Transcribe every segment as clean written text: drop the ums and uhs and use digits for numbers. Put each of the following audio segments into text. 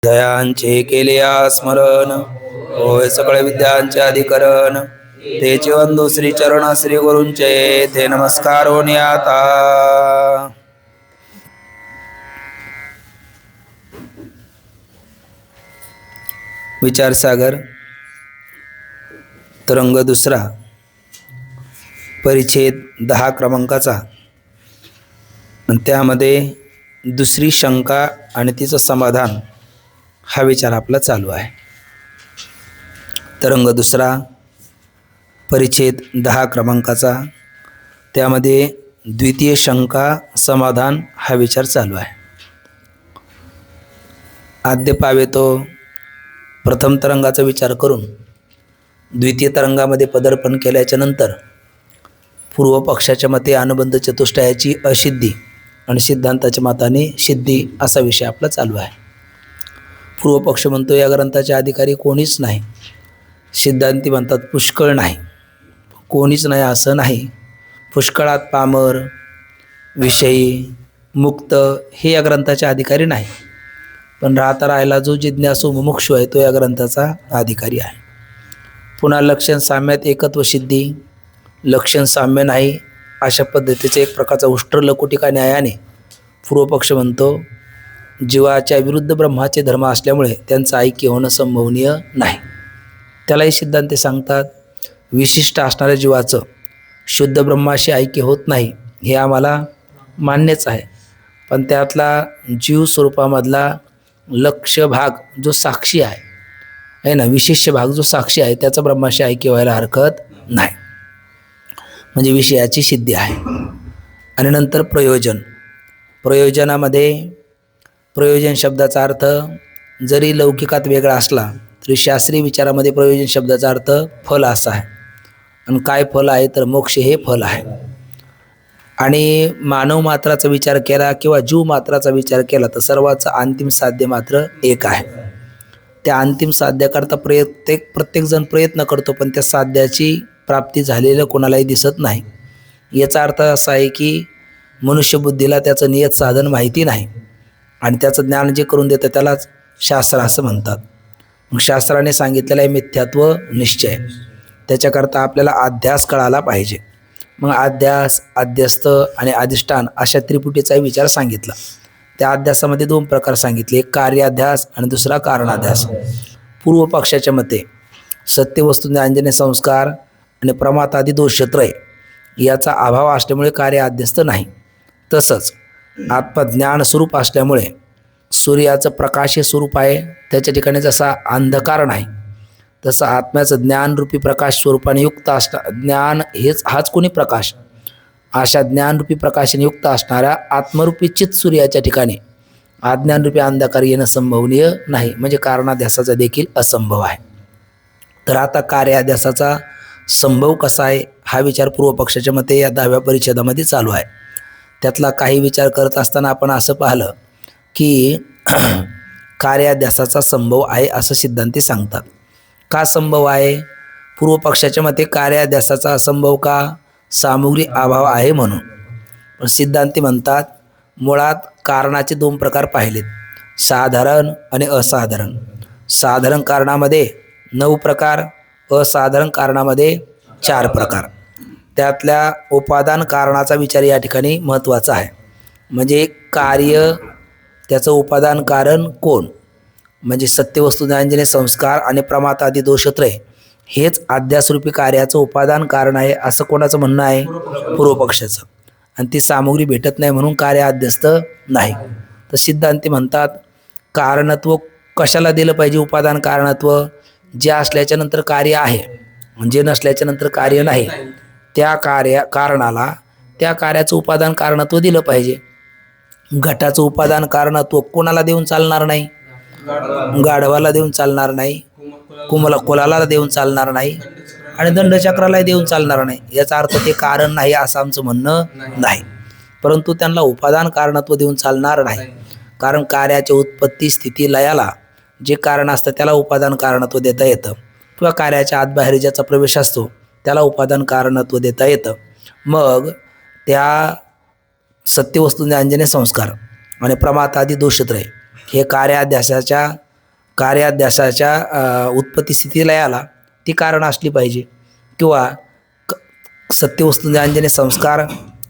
दयांचे केले स्मरण, होय सकळ विद्यांचे अधिकरण. तेचे वंदू श्री चरण श्री गुरूंचे, ते नमस्कार होणी आता. विचारसागर तरंग दुसरा, परिच्छेद 10 क्रमांकाचा. त्यामध्ये दुसरी शंका आणि तिचं समाधान हा विचार आपला चालू आहे. तरंग दुसरा, परिच्छेद 10 क्रमांकाचा. त्यामध्ये द्वितीय शंका समाधान हा विचार चालू आहे. आद्य पावेतो प्रथम तरंगाचा विचार करून द्वितीय तरंगामध्ये पदार्पण केल्याच्या नंतर पूर्व पक्षाच्या मते अनुबंध चतुष्टयाची असिद्धी आणि सिद्धांताच्या मताने सिद्धी असा विषय आपला चालू आहे. पूर्व पक्ष म्हणतो या ग्रंथाचे अधिकारी कोणीच नाही. सिद्धांती म्हणतात पुष्कळ नाही, कोणीच नाही असं नाही. पुष्कळात पामर, विषयी, मुक्त हे या ग्रंथाचे अधिकारी नाही. पण राहिला जो जिज्ञासू मुमुक्षू आहे तो या ग्रंथाचा अधिकारी आहे. पुन्हा लक्षण साम्यात एकत्व सिद्धी, लक्षण साम्य नाही अशा पद्धतीचे एक प्रकारचा उष्ट्र लकुटिका न्यायाने पूर्वपक्ष म्हणतो जीवाच्या विरुद्ध ब्रह्माचे धर्म असल्यामुळे त्यांचं ऐक्य होणं संभवनीय नाही. त्यालाही सिद्धांत सांगतात विशिष्ट असणाऱ्या जीवाचं शुद्ध ब्रह्माशी ऐक्य होत नाही हे आम्हाला मान्यच आहे. पण त्यातला जीव स्वरूपामधला लक्ष भाग जो साक्षी आहे ना, विशेष भाग जो साक्षी आहे त्याचा ब्रह्माशी ऐक्य व्हायला हरकत नाही, म्हणजे विषयाची सिद्धी आहे. आणि नंतर प्रयोजन. प्रयोजनामध्ये प्रयोजन शब्दाचा अर्थ जरी लौकिकात वेगळा असला तरी शास्त्रीय विचारामध्ये प्रयोजन शब्दाचा अर्थ फल असा आहे. आणि काय फल आहे तर मोक्ष हे फल आहे. आणि मानव मात्राचा विचार केला किंवा जीव मात्राचा विचार केला तर सर्वाचं अंतिम साध्य मात्र एक आहे. त्या अंतिम साध्याकरता प्रत्येकजण प्रयत्न करतो, पण त्या साध्याची प्राप्ती झालेलं कोणालाही दिसत नाही. याचा अर्थ असा आहे की मनुष्यबुद्धीला त्याचं नियत साधन माहिती नाही आणि त्याचं ज्ञान जे करून देतं त्यालाच शास्त्र असं म्हणतात. मग शास्त्राने सांगितलेलं आहे मिथ्यात्व निश्चय, त्याच्याकरता आपल्याला अध्यास कळाला पाहिजे. मग अध्यास, अध्यस्त आणि अधिष्ठान अशा त्रिपुटीचाही विचार सांगितला. त्या अध्यासामध्ये 2 प्रकार सांगितले, एक कार्याध्यास आणि दुसरा कारणाध्यास. पूर्व पक्षाच्या मते सत्यवस्तुज्ञानजन्य संस्कार आणि प्रमातादी दोषत्रय याचा अभाव असल्यामुळे कार्य अध्यस्त नाही. तसंच आत्मज्ञान स्वरूप असल्यामुळे सूर्याचं प्रकाश स्वरूप आहे, त्याच्या ठिकाणी जसा अंधकार नाही तसं आत्म्याचं ज्ञानरूपी प्रकाश स्वरूपाने युक्त असणं, ज्ञान हाच कोणी प्रकाश, अशा ज्ञानरूपी प्रकाशाने युक्त असणाऱ्या आत्मरूपी चित सूर्याच्या ठिकाणी अज्ञानरूपी अंधकार येणं संभवनीय नाही, म्हणजे कारणाध्यासाचा देखील असंभव आहे. तर आता कार्याध्यासाचा संभव कसा आहे हा विचार पूर्व पक्षाच्या मते या 10व्या परिच्छेदामध्ये चालू आहे. त्यातला काही विचार करत असताना आपण असं पाहिलं की कार्याध्यासाचा संभव आहे असं सिद्धांती सांगतात. का संभव आहे? पूर्व पक्षाच्या मते कार्याध्यासाचा असंभव का? सामुग्री अभाव आहे म्हणून. पण सिद्धांती म्हणतात मुळात कारणाचे 2 प्रकार पाहिलेत, साधारण आणि असाधारण. साधारण कारणामध्ये 9 प्रकार, असाधारण कारणामध्ये 4 प्रकार. त्यातल्या उपादान कारणाचा विचार या ठिकाणी महत्त्वाचा आहे. म्हणजे कार्य, त्याचं उपादान कारण कोण, म्हणजे सत्यवस्तू ज्ञानजन्य संस्कार आणि प्रमातादी दोषत्रय हेच अध्यासरूपी कार्याचं उपादान कारण आहे असं कोणाचं म्हणणं आहे? पूर्व पक्षाचं. आणि ती सामुग्री भेटत नाही म्हणून कार्य अध्यस्त नाही. तर सिद्धांती म्हणतात कारणत्व कशाला दिलं पाहिजे? उपादान कारणत्व जे असल्याच्या नंतर कार्य आहे, जे नसल्याच्या नंतर कार्य नाही, त्या कारणाला त्या कार्याचं उपादान कारणत्व दिलं पाहिजे. घटाचं उपादान कारणत्व कोणाला देऊन चालणार नाही? गाढवाला देऊन चालणार नाही, कोलाला देऊन चालणार नाही आणि दंडचक्राला देऊन चालणार नाही. याचा अर्थ ते कारण नाही असं आमचं म्हणणं नाही. परंतु त्यांना उपादान कारणत्व देऊन चालणार नाही, कारण कार्याच्या उत्पत्ती स्थिती लयाला जे कारण असतं त्याला उपादान कारणत्व देता येतं, किंवा कार्याच्या आतबाहेर ज्याचा प्रवेश असतो त्याला उपादान कारणत्व देता येतं. मग त्या सत्यवस्तू ज्ञानजन्य संस्कार आणि प्रमातादी दोषत्रय हे कार्याध्यासाच्या कार्याध्यासाच्या उत्पत्ती स्थितीला याला ती कारण असली पाहिजे, किंवा सत्यवस्तू ज्ञानजन्य संस्कार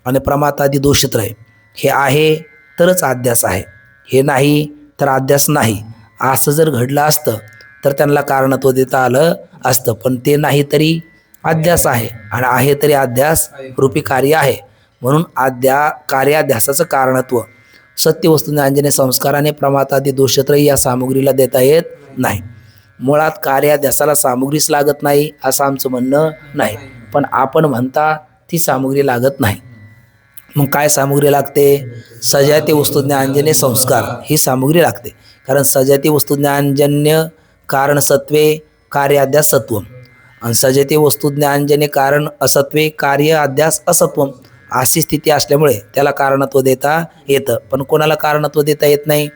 आणि प्रमातादी दोषत्रय हे आहे तरच अध्यास आहे, हे नाही तर अध्यास नाही. असं जर घडलं असतं तर त्यांना कारणत्व देता आलं असतं, पण ते नाही तरी अध्यास आहे आणि आहे तरी अध्यास रूपी कार्य आहे. म्हणून कार्याध्यासाचं कारणत्व सत्यवस्तू ज्ञानजन्य संस्काराने प्रमातादी दोषत्रय या सामुग्रीला देता येत नाही. मुळात कार्याध्यासाला सामुग्रीच लागत नाही असं आमचं म्हणणं नाही, पण आपण म्हणता ती सामुग्री लागत नाही. मग काय सामुग्री लागते? सजाती वस्तुज्ञानजन्य संस्कार ही सामुग्री लागते. कारण सजाती वस्तुज्ञानजन्य कारण सत्वे कार्याध्यास सत्वम आणि सजाती वस्तुज्ञानजन्य कारण असत्वे कार्य अध्यास असत्वम अशी स्थिती असल्यामुळे त्याला कारणत्व देता येतं. पण कोणाला कारणत्व देता येत नाही?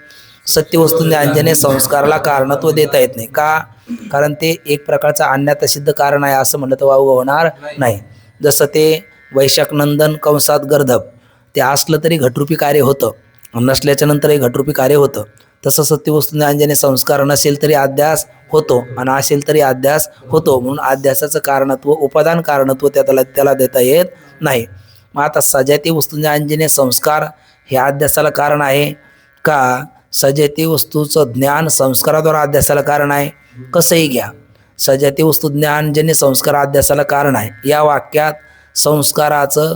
सत्यवस्तुज्ञानजन्य संस्काराला कारणत्व देता येत नाही. का? कारण ते एक प्रकारचं अन्यथा सिद्ध कारण आहे असं म्हणलं तर वावगं होणार नाही. जसं ते वैशाखनंदन कंसात गर्धब ते असलं तरी घटरूपी कार्य होतं, नसल्याच्या नंतरही घटरूपी कार्य होतं. तसं सत्यवस्तू ज्ञानजन्य संस्कार नसेल तरी अध्यास होतो आणि असेल तरी अध्यास होतो. म्हणून अध्यासाचं कारणत्व उपादान कारणत्व त्याला देता येत नाही. मग आता सजाती वस्तू ज्ञानजन्य संस्कार हे अध्यासाला कारण आहे का सजाती वस्तूचं ज्ञान संस्काराद्वारा अध्यासाला कारण आहे? कसंही घ्या, सजाती वस्तू ज्ञानजन्य संस्कार अध्यासाला कारण आहे. या वाक्यात संस्काराचं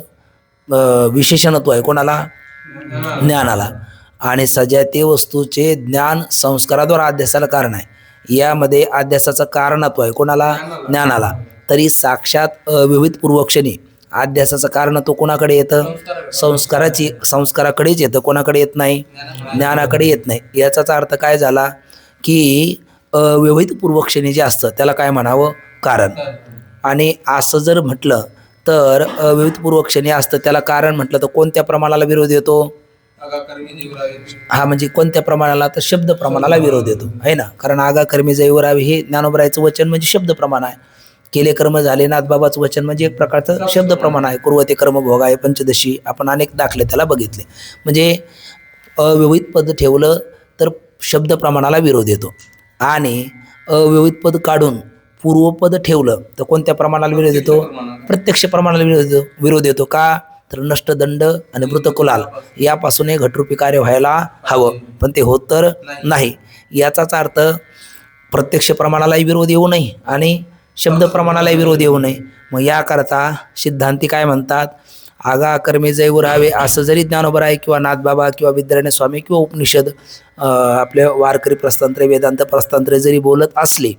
विशेषणत्व आहे कोणाला? ज्ञानाला. आणि सजाती वस्तूचे ज्ञान संस्काराद्वारा अध्यासाला कारण आहे. यामध्ये अध्यासाचं कारणत्व आहे कोणाला? ज्ञानाला. तरी साक्षात विविध पूर्वक्षणी अध्यासाचं कारणत्व कोणाकडे येतं? संस्काराकडेच येतं. कोणाकडे येत नाही? ज्ञानाकडे येत नाही. याचाच अर्थ काय झाला की विविध पूर्वक्षणी जे असतं त्याला काय म्हणावं? कारण. आणि असं जर म्हटलं तर विविध पूर्वक्षणी असतं त्याला कारण म्हटलं तर कोणत्या प्रमाणाला विरोध येतो? हा, म्हणजे कोणत्या प्रमाणाला? तर शब्द प्रमाणाला विरोध येतो आहे ना. कारण आगाकर्मी जैवरावे हे ज्ञानोबरायचं वचन म्हणजे शब्द प्रमाण आहे. केले कर्म झाले नाथबाबाचं वचन म्हणजे एक प्रकारचं शब्द प्रमाण आहे. कुर्वते कर्म भोगाय पंचदशी आपण अनेक दाखले त्याला बघितले. म्हणजे अव्यवहित पद ठेवलं तर शब्द प्रमाणाला विरोध येतो आणि अव्यवहित पद काढून पूर्वपद ठेवलं तर कोणत्या प्रमाणाला विरोध येतो? प्रत्यक्ष प्रमाणाला विरोध येतो. का? तर नष्टदंड आणि मृतकुलाल यापासून घटरूपी कार्य व्हायला हवं, पण ते होत तर नाही. याचाच अर्थ प्रत्यक्ष प्रमाणालाही विरोध येऊ नये आणि शब्द प्रमाणालाही विरोध येऊ नये. मग याकरता सिद्धांती काय म्हणतात? आगाकर्मी जैव राहावे असं जरी ज्ञानोबराय किंवा नाथबाबा किंवा विद्यारायण स्वामी किंवा उपनिषद आपले वारकरी प्रस्तांत्रे वेदांत प्रस्तांत्रे जरी बोलत असले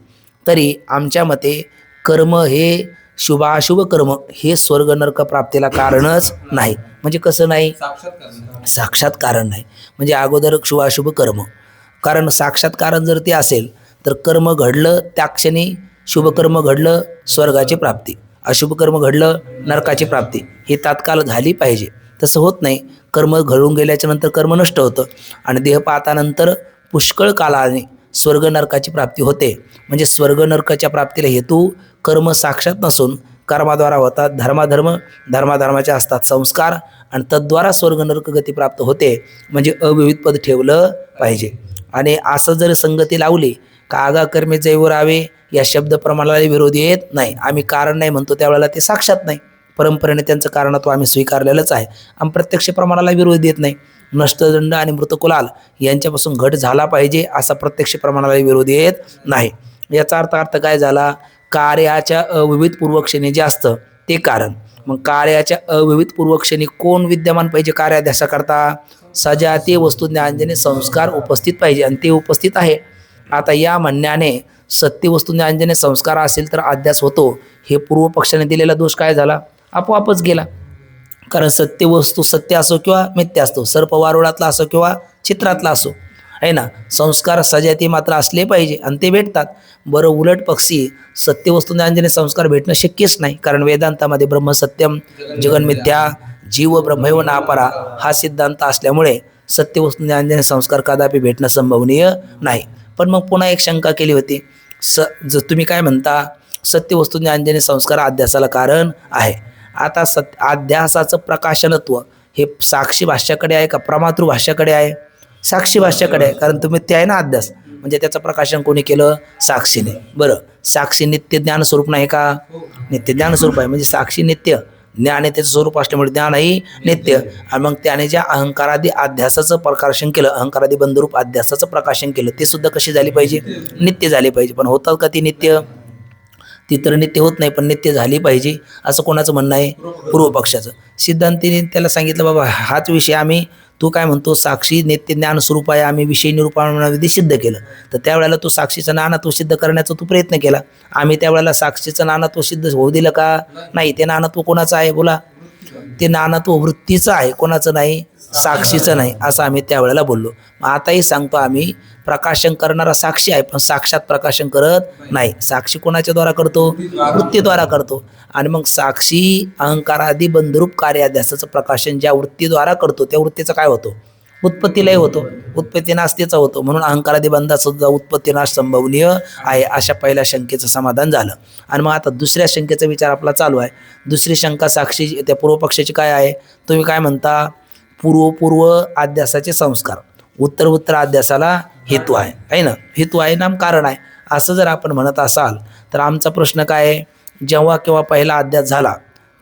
तरी आमच्या मते कर्म हे शुभाशुभ कर्म हे स्वर्ग नरक प्राप्तीला कारणच नाही. म्हणजे कसं नाही? साक्षात कारण नाही. म्हणजे अगोदर शुभाशुभ कर्म, कारण साक्षात कारण जर ते असेल तर कर्म घडलं त्या क्षणी शुभकर्म घडलं स्वर्गाची प्राप्ती, अशुभ कर्म घडलं नरकाची प्राप्ती, हे तात्काळ झाली पाहिजे. तसं होत नाही. कर्म घडून गेल्याच्या नंतर कर्म नष्ट होतं आणि देहपातानंतर पुष्कळ कालाने स्वर्ग नरकाची प्राप्ती होते. म्हणजे स्वर्ग नरकाच्या प्राप्तीला हेतू कर्म साक्षात नसून कर्माद्वारा होतात. धर्माधर्माचे असतात संस्कार आणि तद्वारा स्वर्ग नरक गती प्राप्त होते. म्हणजे अविविध पद ठेवलं पाहिजे. आणि असं जर संगती लावली का आगाकर्मी जैव राहावे या शब्द प्रमाणाला विरोध येत नाही. आम्ही कारण नाही म्हणतो त्यावेळेला ते साक्षात नाही, परंपरेने त्यांचं कारणत्व आम्ही स्वीकारलेलंच आहे आणि प्रत्यक्ष प्रमाणाला विरोध येत नाही. नष्टदंड आणि मृतकुलाल यांच्यापासून घट झाला पाहिजे असा प्रत्यक्ष प्रमाणाला विरोध येत नाही. याचा अर्थ काय झाला? कार्याच्या अविविध पूर्वक्षणी जे असतं ते कारण. मग कार्याच्या अविविध पूर्वक्षणी कोण विद्यमान पाहिजे? कार्याध्यासाकरता सजातीय वस्तू ज्ञानजन्य संस्कार उपस्थित पाहिजे आणि ते उपस्थित आहे. आता या म्हणण्याने सत्य वस्तू ज्ञानजन्य संस्कार असेल तर अध्यास होतो हे पूर्व पक्षाने दिलेला दोष काय झाला? आपोआपच गेला. कारण सत्य वस्तू सत्य असो किंवा मिथ्या असतो, सर्प वारुळातला असो किंवा चित्रातला असो आहे ना, संस्कार सजाती मात्र असले पाहिजे आणि ते भेटतात. बरं, उलट पक्षी सत्य वस्तू ज्ञानजन्य संस्कार भेटणं शक्यच नाही. कारण वेदांतामध्ये ब्रह्मसत्यम जगन्मिथ्या जीव ब्रह्मैव नापरा हा सिद्धांत असल्यामुळे सत्य वस्तू ज्ञानजन्य संस्कार कदापि भेटणं संभवनीय नाही. पण मग पुन्हा एक शंका केली होती, तुम्ही काय म्हणता सत्य वस्तू ज्ञानजन्य संस्कार अध्यासाला कारण आहे. आता अध्यासाचं प्रकाशनत्व हे साक्षी भाष्याकडे आहे का प्रमातृ भाष्याकडे आहे? साक्षी भाष्याकडे आहे. कारण तुम्ही ते आहे ना अध्यास, म्हणजे त्याचं प्रकाशन कोणी केलं? साक्षीने. बरं, साक्षी नित्य ज्ञान स्वरूप नाही का? नित्य ज्ञान स्वरूप आहे, म्हणजे साक्षी नित्य, ज्ञान आहे त्याचं स्वरूप असल्यामुळे ज्ञानही नित्य. आणि मग त्याने ज्या अहंकारादी अध्यासाचं प्रकाशन केलं, अहंकारादी बंधरूप अध्यासाचं प्रकाशन केलं, ते सुद्धा कशी झाली पाहिजे? नित्य झाली पाहिजे. पण होतात का ती नित्य? ती तर नित्य होत नाही, पण नित्य झाली पाहिजे असं कोणाचं म्हणणं आहे? पूर्व पक्षाचं. सिद्धांतीने त्याला सांगितलं, बाबा हाच विषय आम्ही, तू काय म्हणतो साक्षी नित्य ज्ञान स्वरूप आहे, आम्ही विषय निरूपणामध्ये सिद्ध केलं, तर त्यावेळेला तू साक्षीचं नानत्व सिद्ध करण्याचा तू प्रयत्न केला. आम्ही त्यावेळेला साक्षीचं नानत्व सिद्ध होऊ दिलं का? नाही. ते नानत्व कोणाचं आहे? बोला. ते नानत्व वृत्तीचं आहे, कोणाचं नाही? साक्षीचं नाही, असं आम्ही त्यावेळेला बोललो. मग आताही सांगतो आम्ही, प्रकाशन करणारा साक्षी आहे, पण साक्षात प्रकाशन करत नाही. साक्षी कोणाच्या द्वारा करतो? वृत्तीद्वारा करतो. आणि मग साक्षी अहंकारादी बंधरूप कार्याध्यासाचं प्रकाशन ज्या वृत्तीद्वारा करतो, त्या वृत्तीचं काय होतो? उत्पत्तीलाही होतो, उत्पत्तीनास्तीचा होतो. म्हणून अहंकारादी बंधाचा सुद्धा उत्पत्तीनाश संभवनीय आहे. अशा पहिल्या शंकेचं समाधान झालं. आणि मग आता दुसऱ्या शंकेचा विचार आपला चालू आहे. दुसरी शंका साक्षी त्या पूर्वपक्षाची काय आहे? तुम्ही काय म्हणता? पूर्व अध्यासाचे संस्कार उत्तर अध्यासाला हेतू आहे ना? हेतू आहे नाम कारण आहे, असं जर आपण म्हणत असाल तर आमचा प्रश्न काय आहे? जेव्हा केव्हा पहिला अध्यास झाला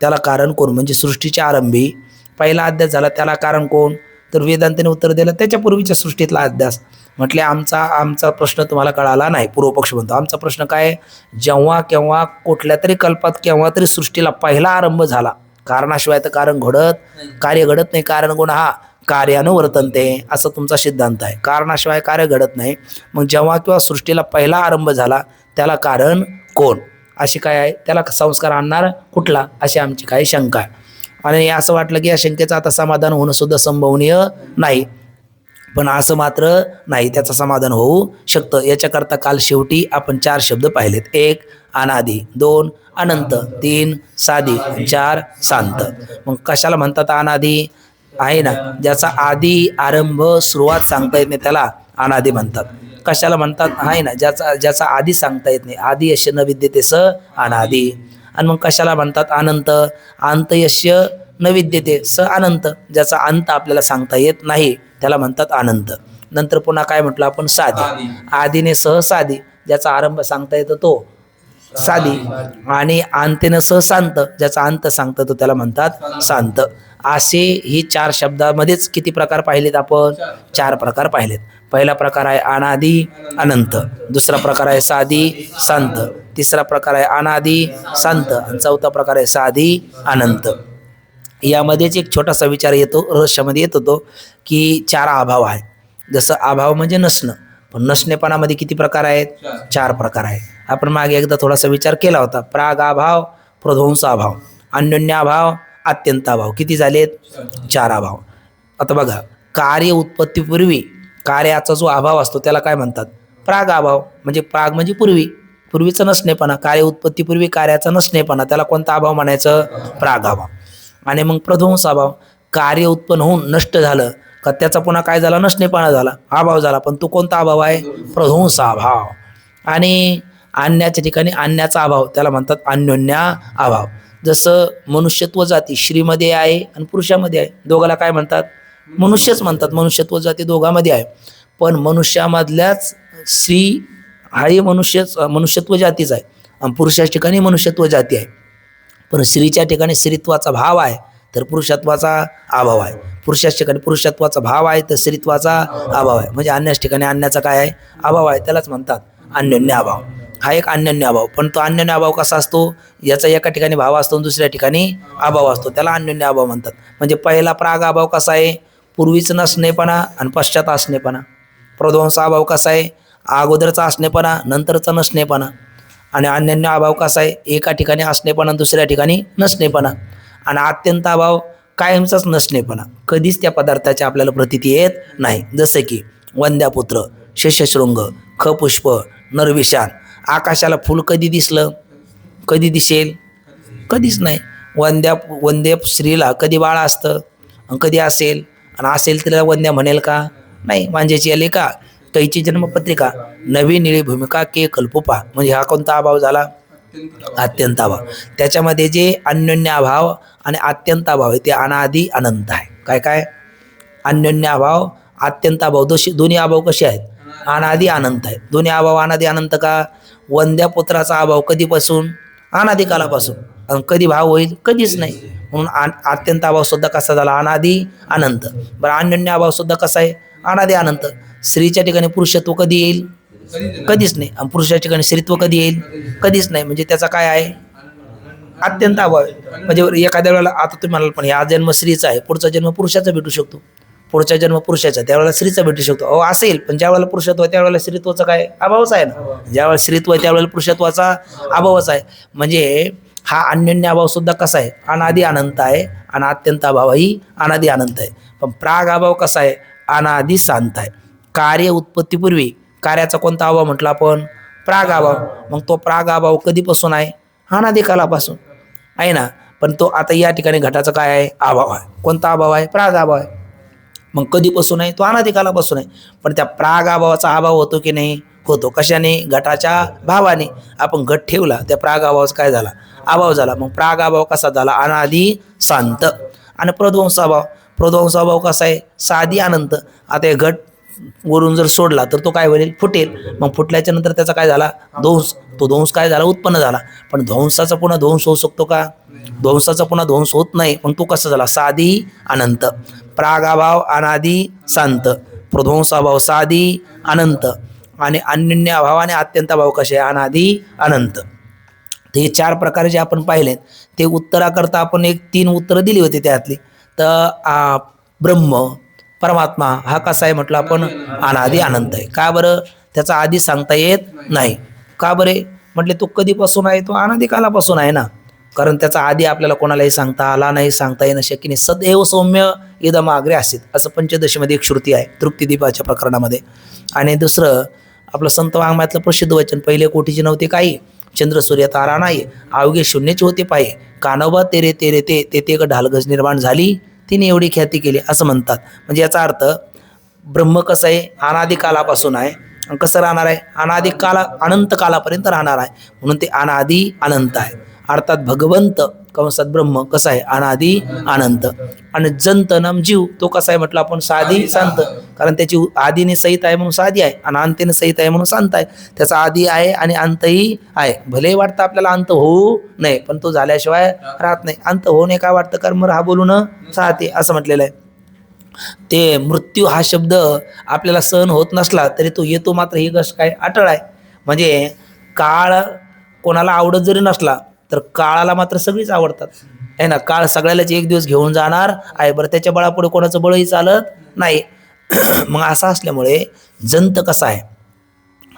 त्याला कारण कोण? म्हणजे सृष्टीच्या आरंभी पहिला अध्यास झाला त्याला कारण कोण? तर वेदांताने उत्तर दिलं त्याच्यापूर्वीच्या सृष्टीतला अध्यास. म्हटले आमचा प्रश्न तुम्हाला कळाला नाही. पूर्वपक्ष म्हणतो आमचा प्रश्न काय? जेव्हा केव्हा कुठल्या तरी कल्पात केव्हा तरी सृष्टीला पहिला आरंभ झाला, कारणाशिवाय तर कार्य घडत नाही. कारण कोण? हा कार्यानं वर्तनते, असं तुमचा सिद्धांत आहे. कारणाशिवाय कार्य घडत नाही. मग जेव्हा किंवा सृष्टीला पहिला आरंभ झाला त्याला कारण कोण? अशी काय आहे? त्याला संस्कार आणणार कुठला? अशी आमची काही शंका आहे. आणि असं वाटलं की या शंकेचं आता समाधान होणं सुद्धा संभवनीय नाही, पण असं मात्र नाही, त्याचं समाधान होऊ शकतं. याच्याकरता काल शेवटी आपण 4 शब्द पाहिलेत. 1 अनादी, 2 अनंत, 3 साधी, 4 शांत. मग कशाला म्हणतात अनादी? आहे ना, ज्याचा आधी आरंभ सुरुवात सांगता येत नाही त्याला अनादी म्हणतात. कशाला म्हणतात? आहे ना, ज्याचा आधी सांगता येत नाही, आधी यश न विद्यते स अनादी. आणि मग कशाला म्हणतात अनंत? अंत यश्य न विद्यते स अनंत, ज्याचा अंत आपल्याला सांगता येत नाही त्याला म्हणतात अनंत. नंतर पुन्हा काय म्हटलं आपण? साधी. आधीने सह साधी, ज्याचा आरंभ सांगता येतो तो साधी, आणि अंतेनं सह शांत, ज्याचा अंत सांगता तो त्याला म्हणतात शांत. असे ही 4 शब्दामध्येच किती प्रकार पाहिलेत आपण? 4 प्रकार पाहिलेत. पहिला प्रकार आहे अनादी अनंत, दुसरा प्रकार आहे साधी शांत, तिसरा प्रकार आहे अनादी शांत, आणि चौथा प्रकार आहे साधी अनंत. यामध्येच एक छोटासा विचार येतो, रहस्यामध्ये येत होतो की 4 अभाव आहे. जसं अभाव म्हणजे नसणं, पण नसणेपणामध्ये किती प्रकार आहेत? 4 प्रकार आहेत. आपण मागे एकदा थोडासा विचार केला होता. प्राग अभाव, प्रध्वंस अभाव, अन्योन्य अभाव, अत्यंत अभाव. किती झालेत? 4 अभाव. आता बघा, कार्य उत्पत्तीपूर्वी कार्याचा जो अभाव असतो त्याला काय म्हणतात? प्राग अभाव. म्हणजे प्राग म्हणजे पूर्वीचं नसणेपणा. कार्य उत्पत्तीपूर्वी कार्याचा नसणेपणा, त्याला कोणता अभाव म्हणायचं? प्राग अभाव. आणि मग प्रध्वंस अभाव, कार्य उत्पन्न होऊन नष्ट झालं का त्याचा पुन्हा काय झाला? नसणेपणा झाला, अभाव झाला, पण तो कोणता अभाव आहे? प्रध्वंस अभाव. आणि अन्याच्या ठिकाणी अन्याचा अभाव, त्याला म्हणतात अन्योन्य अभाव. जसं मनुष्यत्व जाती स्त्रीमध्ये आहे आणि पुरुषामध्ये आहे, दोघाला काय म्हणतात? मनुष्यच म्हणतात. मनुष्यत्व जाती दोघांमध्ये आहे, पण मनुष्यामधल्याच स्त्री हाही मनुष्यत्व जातीच आहे, आणि पुरुषाच्या ठिकाणी मनुष्यत्व जाती आहे. पण स्त्रीच्या ठिकाणी स्त्रीत्वाचा भाव आहे तर पुरुषत्वाचा अभाव आहे, पुरुषाच्या ठिकाणी पुरुषत्वाचा भाव आहे तर स्त्रीत्वाचा अभाव आहे. म्हणजे अन्याच्या ठिकाणी अन्याचा काय आहे? अभाव आहे, त्यालाच म्हणतात अन्योन्य अभाव. हा एक अन्योन्य अभाव. पण तो अन्योन्य अभाव कसा असतो? याचा एका ठिकाणी भाव असतो आणि दुसऱ्या ठिकाणी अभाव असतो, त्याला अन्योन्य अभाव म्हणतात. म्हणजे पहिला प्राग अभाव कसा आहे? पूर्वीच नसणेपणा आणि पश्चात असणेपणा. प्रध्वंस अभाव कसा आहे? अगोदरचा असणेपणा नंतरचा नसणेपणा. आणि अन्योन्य अभाव कसा आहे? एका ठिकाणी असणेपणा दुसऱ्या ठिकाणी नसणेपणा. आणि अत्यंत अभाव कायमचाच नसणेपणा, कधीच त्या पदार्थाची आपल्याला प्रतीती येत नाही. जसं की वंद्यापुत्र, शेषशृंग, खपुष्प, नरविशान. आकाशाला फुल कधी दिसलं? कधी दिसेल? कधीच नाही. वंद्य स्त्रीला कधी बाळ असतं आणि कधी असेल, आणि असेल तिला वंद्या म्हणेल का? नाही. मांजेची आली का? कैची जन्मपत्रिका, नवी निळी भूमिका के कल्पोपा. म्हणजे हा कोणता अभाव झाला? अत्यंत अभाव. त्याच्यामध्ये जे अन्योन्य अभाव आणि अत्यंत अभाव आहे ते अनादी अनंत आहे. काय अन्योन्य अभाव, अत्यंत अभाव. दोन्ही अभाव कसे आहेत? अनादी अनंत आहे. दोन्ही अभाव अनादी अनंत का? वंद्या पुत्राचा अभाव कधीपासून? अनादी कालापासून. आणि कधी भाव होईल? कधीच नाही. म्हणून अत्यंत अभाव सुद्धा कसा झाला? अनादी अनंत. बरं, अन्योन्य अभाव सुद्धा कसा आहे? अनादी अनंत. स्त्रीच्या ठिकाणी पुरुषत्व कधी येईल? कधीच नाही. आणि पुरुषाच्या ठिकाणी स्त्रीत्व कधी येईल? कधीच नाही. म्हणजे त्याचा काय आहे? अत्यंत अभाव आहे. म्हणजे एखाद्या वेळेला आता तुम्ही म्हणाल पण हा जन्म स्त्रीचा आहे, पुढचा जन्म पुरुषाचा भेटू शकतो, पुढचा जन्म पुरुषाचा, त्यावेळेला स्त्रीचा भेटू शकतो. अहो असेल, पण ज्या वेळेला पुरुषत्व आहे त्यावेळेला स्त्रीत्वाचा काय? अभावच आहे ना. ज्यावेळेला स्त्रीत्व आहे त्यावेळेला पुरुषत्वाचा अभावच आहे. म्हणजे हा अन्योन्य अभाव सुद्धा कसा आहे? अनादी अनंत आहे. आणि अत्यंत अभावही अनादी अनंत आहे. पण प्राग अभाव कसा आहे? अनादी शांत आहे. कार्य उत्पत्तीपूर्वी कार्याचा कोणता अभाव म्हटला आपण? प्राग अभाव. मग तो प्राग अभाव कधीपासून आहे? अनादी कालापासून आहे ना. पण तो आता या ठिकाणी घटाचा काय आहे? अभाव आहे. कोणता अभाव आहे? प्राग अभाव आहे. मग कधीपासून आहे? तो अनादी कालापासून आहे. पण त्या प्राग अभावाचा अभाव होतो की नाही? होतो. कशाने? घटाच्या भावाने. आपण घट ठेवला, त्या प्राग अभावाचा काय झाला? अभाव झाला. मग प्राग अभाव कसा झाला? अनादी शांत. आणि प्रध्वंस अभाव, प्रध्वंस अभाव कसा आहे? साधी अनंत. आता हे घट वरून जर सोडला तर तो काय होईल? फुटेल. मग फुटल्याच्या नंतर त्याचा काय झाला? ध्वंस. तो ध्वंस काय झाला? उत्पन्न झाला. पण ध्वंसाचा पुन्हा ध्वंस होऊ शकतो का? ध्वंसाचा पुन्हा ध्वंस होत नाही. मग तो कसा झाला? साधी अनंत. प्रागाभाव अनादी शांत, प्रध्वंसाभाव साधी अनंत, आणि अन्योन्य अभाव आणि अत्यंत अभाव कसे? अनादी अनंत. ते चार प्रकार जे आपण पाहिलेत ते उत्तराकरता आपण एक 3 उत्तरं दिली होती त्यातली. तर ब्रह्म परमात्मा हा कसा आहे म्हटलं आपण? अनादी अनंत आहे. का बरं? त्याचा आधी सांगता येत नाही. का बरे म्हटले? तो कधीपासून आहे? तो अनादी कालापासून आहे ना. कारण त्याचा आधी आपल्याला कोणालाही सांगता आला नाही, सांगता येणं शक्य नाही. सदैव सौम्य इदमाग्रे आसीत असं पंचदशीमध्ये एक श्रुती आहे तृप्तिदीपाच्या प्रकरणामध्ये. आणि दुसरं आपलं संत वाङ्मयातलं प्रसिद्ध वचन, पहिले कोटीचे नव्हते काही, चंद्र सूर्य तारा नाही, अवघे शून्यचे होते पाये, कानोबा तेरे तेरे ते ते एक ढालगज निर्माण झाली, तिने एवढी ख्याती केली असं म्हणतात. म्हणजे याचा अर्थ ब्रह्म कसं आहे? अनादी कालापासून आहे. कसं राहणार आहे? अनादी काला अनंत कालापर्यंत राहणार आहे. म्हणून ते अनादी अनंत आहे. अर्थात भगवंत कंसात ब्रह्म कसा आहे? अनादी अनंत. आणि जंत नाम जीव तो कसा आहे म्हटलं आपण? साधी शांत. कारण त्याची आधीने सहित आहे म्हणून साधी आहे, आणि अंतेने सहित आहे म्हणून शांत आहे. त्याचा आधी आहे आणि अंतही आहे. भले वाटतं आपल्याला अंत होऊ नये, पण तो झाल्याशिवाय राहत नाही. अंत होऊ नये का वाटतं? कर्म हा बोलून साहते असं म्हटलेलं आहे. ते मृत्यू हा शब्द आपल्याला सहन होत नसला तरी तो येतो मात्र ही गोष्ट काय अटळ आहे. म्हणजे काळ कोणाला आवडत जरी नसला तर काळाला मात्र सगळीच आवडतात आहे ना. काळ सगळ्यालाच एक दिवस घेऊन जाणार आहे. बरं, त्याच्या बळापुढे कोणाचं बळही चालत नाही. मग असं असल्यामुळे जंत कसा आहे?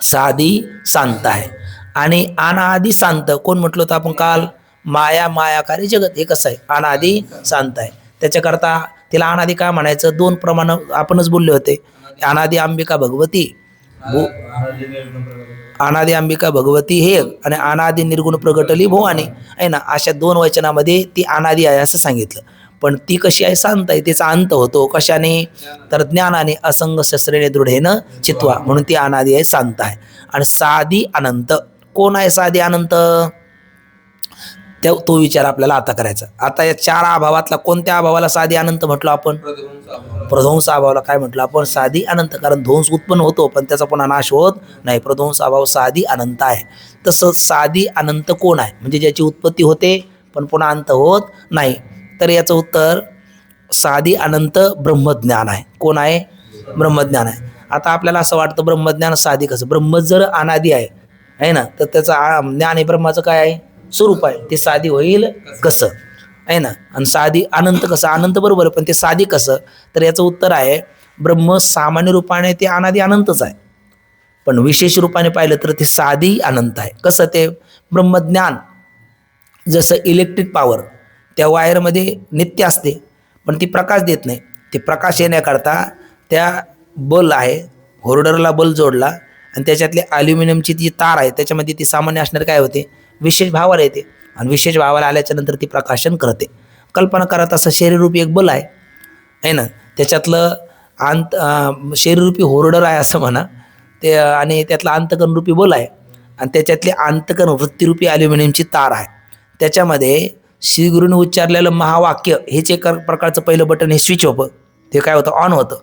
साधी शांत आहे. आणि अनादी शांत कोण म्हटलं होतं आपण काल? मायाकारी जगत हे कसं आहे? अनादी शांत आहे. त्याच्याकरता तिला अनादी काय म्हणायचं? 2 प्रमाण आपणच बोलले होते. अनादी अंबिका भगवती, अनादी अंबिका भगवती हे, आणि अनादी निर्गुण प्रगटली भुवानी आहे ना. अशा 2 वचनामध्ये ती अनादी आहे असं सांगितलं. पण ती कशी आहे? शांत आहे. तिचा अंत होतो कशाने? तर ज्ञानाने. असंग शस्त्रेने दृढेनं चित्वा, म्हणून ती अनादी आहे, शांत आहे. आणि साधी अनंत कोण आहे? साधी अनंत तो विचार आपल्याला आता करायचा. आता या 4 अभावातला कोणत्या अभावाला साधी अनंत म्हटलं आपण? प्रध्वंस अभावाला काय म्हटलं आपण? साधी अनंत. कारण ध्वंस उत्पन्न होतो पण त्याचा पुन्हा नाश होत नाही. प्रध्वंस अभाव साधी अनंत आहे. तसं साधी अनंत कोण आहे? म्हणजे ज्याची उत्पत्ती होते पण पुन्हा अंत होत नाही. तर याचं उत्तर साधी अनंत ब्रह्मज्ञान आहे. कोण आहे? ब्रह्मज्ञान आहे. आता आपल्याला असं वाटतं ब्रह्मज्ञान साधी कसं? ब्रह्म जर अनादी आहे ना, तर त्याचं ज्ञान हे ब्रह्माचं काय आहे? स्वरूप आहे. ते साधी होईल कसं आहे ना. आणि साधी अनंत कसं? अनंत बरोबर आहे, पण ते साधी कसं? तर याचं उत्तर आहे ब्रह्म सामान्य रूपाने ते अनादी अनंतच आहे, पण विशेष रूपाने पाहिलं तर ते साधी अनंत आहे. कसं ते? ब्रह्मज्ञान जसं इलेक्ट्रिक पॉवर त्या वायरमध्ये नित्य असते पण ती प्रकाश देत नाही. ते प्रकाश येण्याकरता त्या बल आहे, होल्डरला बल जोडला आणि त्याच्यातले ॲल्युमिनियमची जी तार आहे त्याच्यामध्ये ती सामान्य असणारे काय होते? विशेष भावाला येते, आणि विशेष भावाला आल्याच्या नंतर ती प्रकाशन करते. कल्पना करा तसं शरीररूपी एक बल आहे ना, त्याच्यातलं शरीररूपी होल्डर आहे असं म्हणा ते, आणि त्यातलं अंतकरणरूपी बल आहे, आणि त्याच्यातले अंतकरण वृत्तीरूपी ॲल्युमिनियमची तार आहे. त्याच्यामध्ये श्रीगुरूने उच्चारलेलं महावाक्य हेच एक प्रकारचं पहिलं बटन हे स्विच होतं, ते काय होतं? ऑन होतं.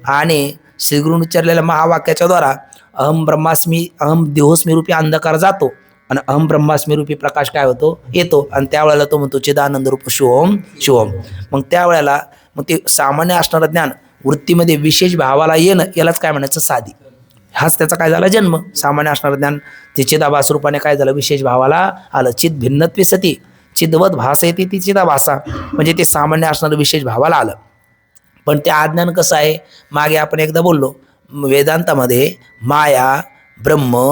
आणि श्रीगुरूने उच्चारलेल्या महावाक्याच्या द्वारा अहम ब्रह्मास्मी, अहम देहोस्मी रूपी अंधकार जातो आणि अहम ब्रह्मास्मी रूपी प्रकाश काय होतो, येतो. आणि त्यावेळेला तो म्हणतो चिदानंद रूप शिवोम शिवोम. मग त्यावेळेला मग ते सामान्य असणारं ज्ञान वृत्तीमध्ये विशेष भावाला येणं, यालाच काय म्हणायचं, साधी. हाच त्याचा काय झाला जन्म. सामान्य असणारं ज्ञान ते चिदाभास रूपाने काय झालं, विशेष भावाला आलं. चिद भिन्नत्वे सती चिदवत भास येते ती चिदाभासा, म्हणजे ते सामान्य असणारं विशेष भावाला आलं. पण ते अज्ञान कसं आहे, मागे आपण एकदा बोललो वेदांतामध्ये माया, ब्रह्म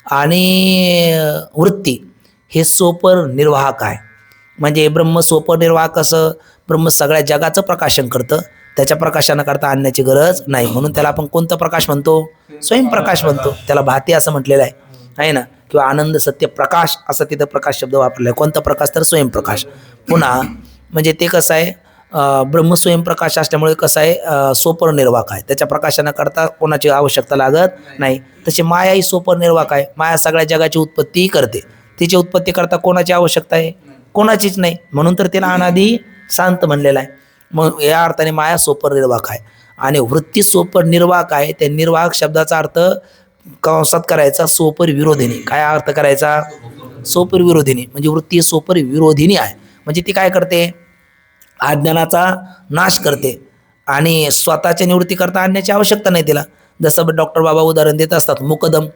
आणि वृत्ती हे सोपर निर्वाहक आहे. म्हणजे ब्रह्म सोपर निर्वाहक कसं, ब्रह्म सगळ्या जगाचं प्रकाशन करतं, त्याच्या प्रकाशानं करता आणण्याची गरज नाही. म्हणून त्याला आपण कोणता प्रकाश म्हणतो, स्वयंप्रकाश म्हणतो. त्याला भाती असं म्हटलेलं आहे ना, किंवा आनंद सत्य प्रकाश असं तिथं प्रकाश शब्द वापरला आहे. कोणता प्रकाश, तर स्वयंप्रकाश. पुन्हा म्हणजे ते कसं आहे, ब्रह्म स्वयंप्रकाश असल्यामुळे कसं आहे, सोपर निर्वाहक आहे, त्याच्या प्रकाशानं करता कोणाची आवश्यकता लागत नाही. तशी माया ही सोपर निर्वाहक आहे. माया सगळ्या जगाची उत्पत्ती करते, तिची उत्पत्ती करता कोणाची आवश्यकता आहे, कोणाचीच नाही. म्हणून तर तिला अनादी शांत म्हणलेला आहे. मग या अर्थाने माया सोपर निर्वाहक आहे आणि वृत्ती सोपर निर्वाहक आहे. त्या निर्वाहक शब्दाचा अर्थ कंसात करायचा सोपर विरोधिनी. काय अर्थ करायचा, सोपर विरोधिनी. म्हणजे वृत्ती सोपर विरोधिनी आहे. म्हणजे ती काय करते, अज्ञानाचा नाश करते आणि स्वतःच्या निवृत्ती करता आणण्याची आवश्यकता नाही तिला. जसं डॉक्टर बाबा उदाहरण देत असतात, मुकदम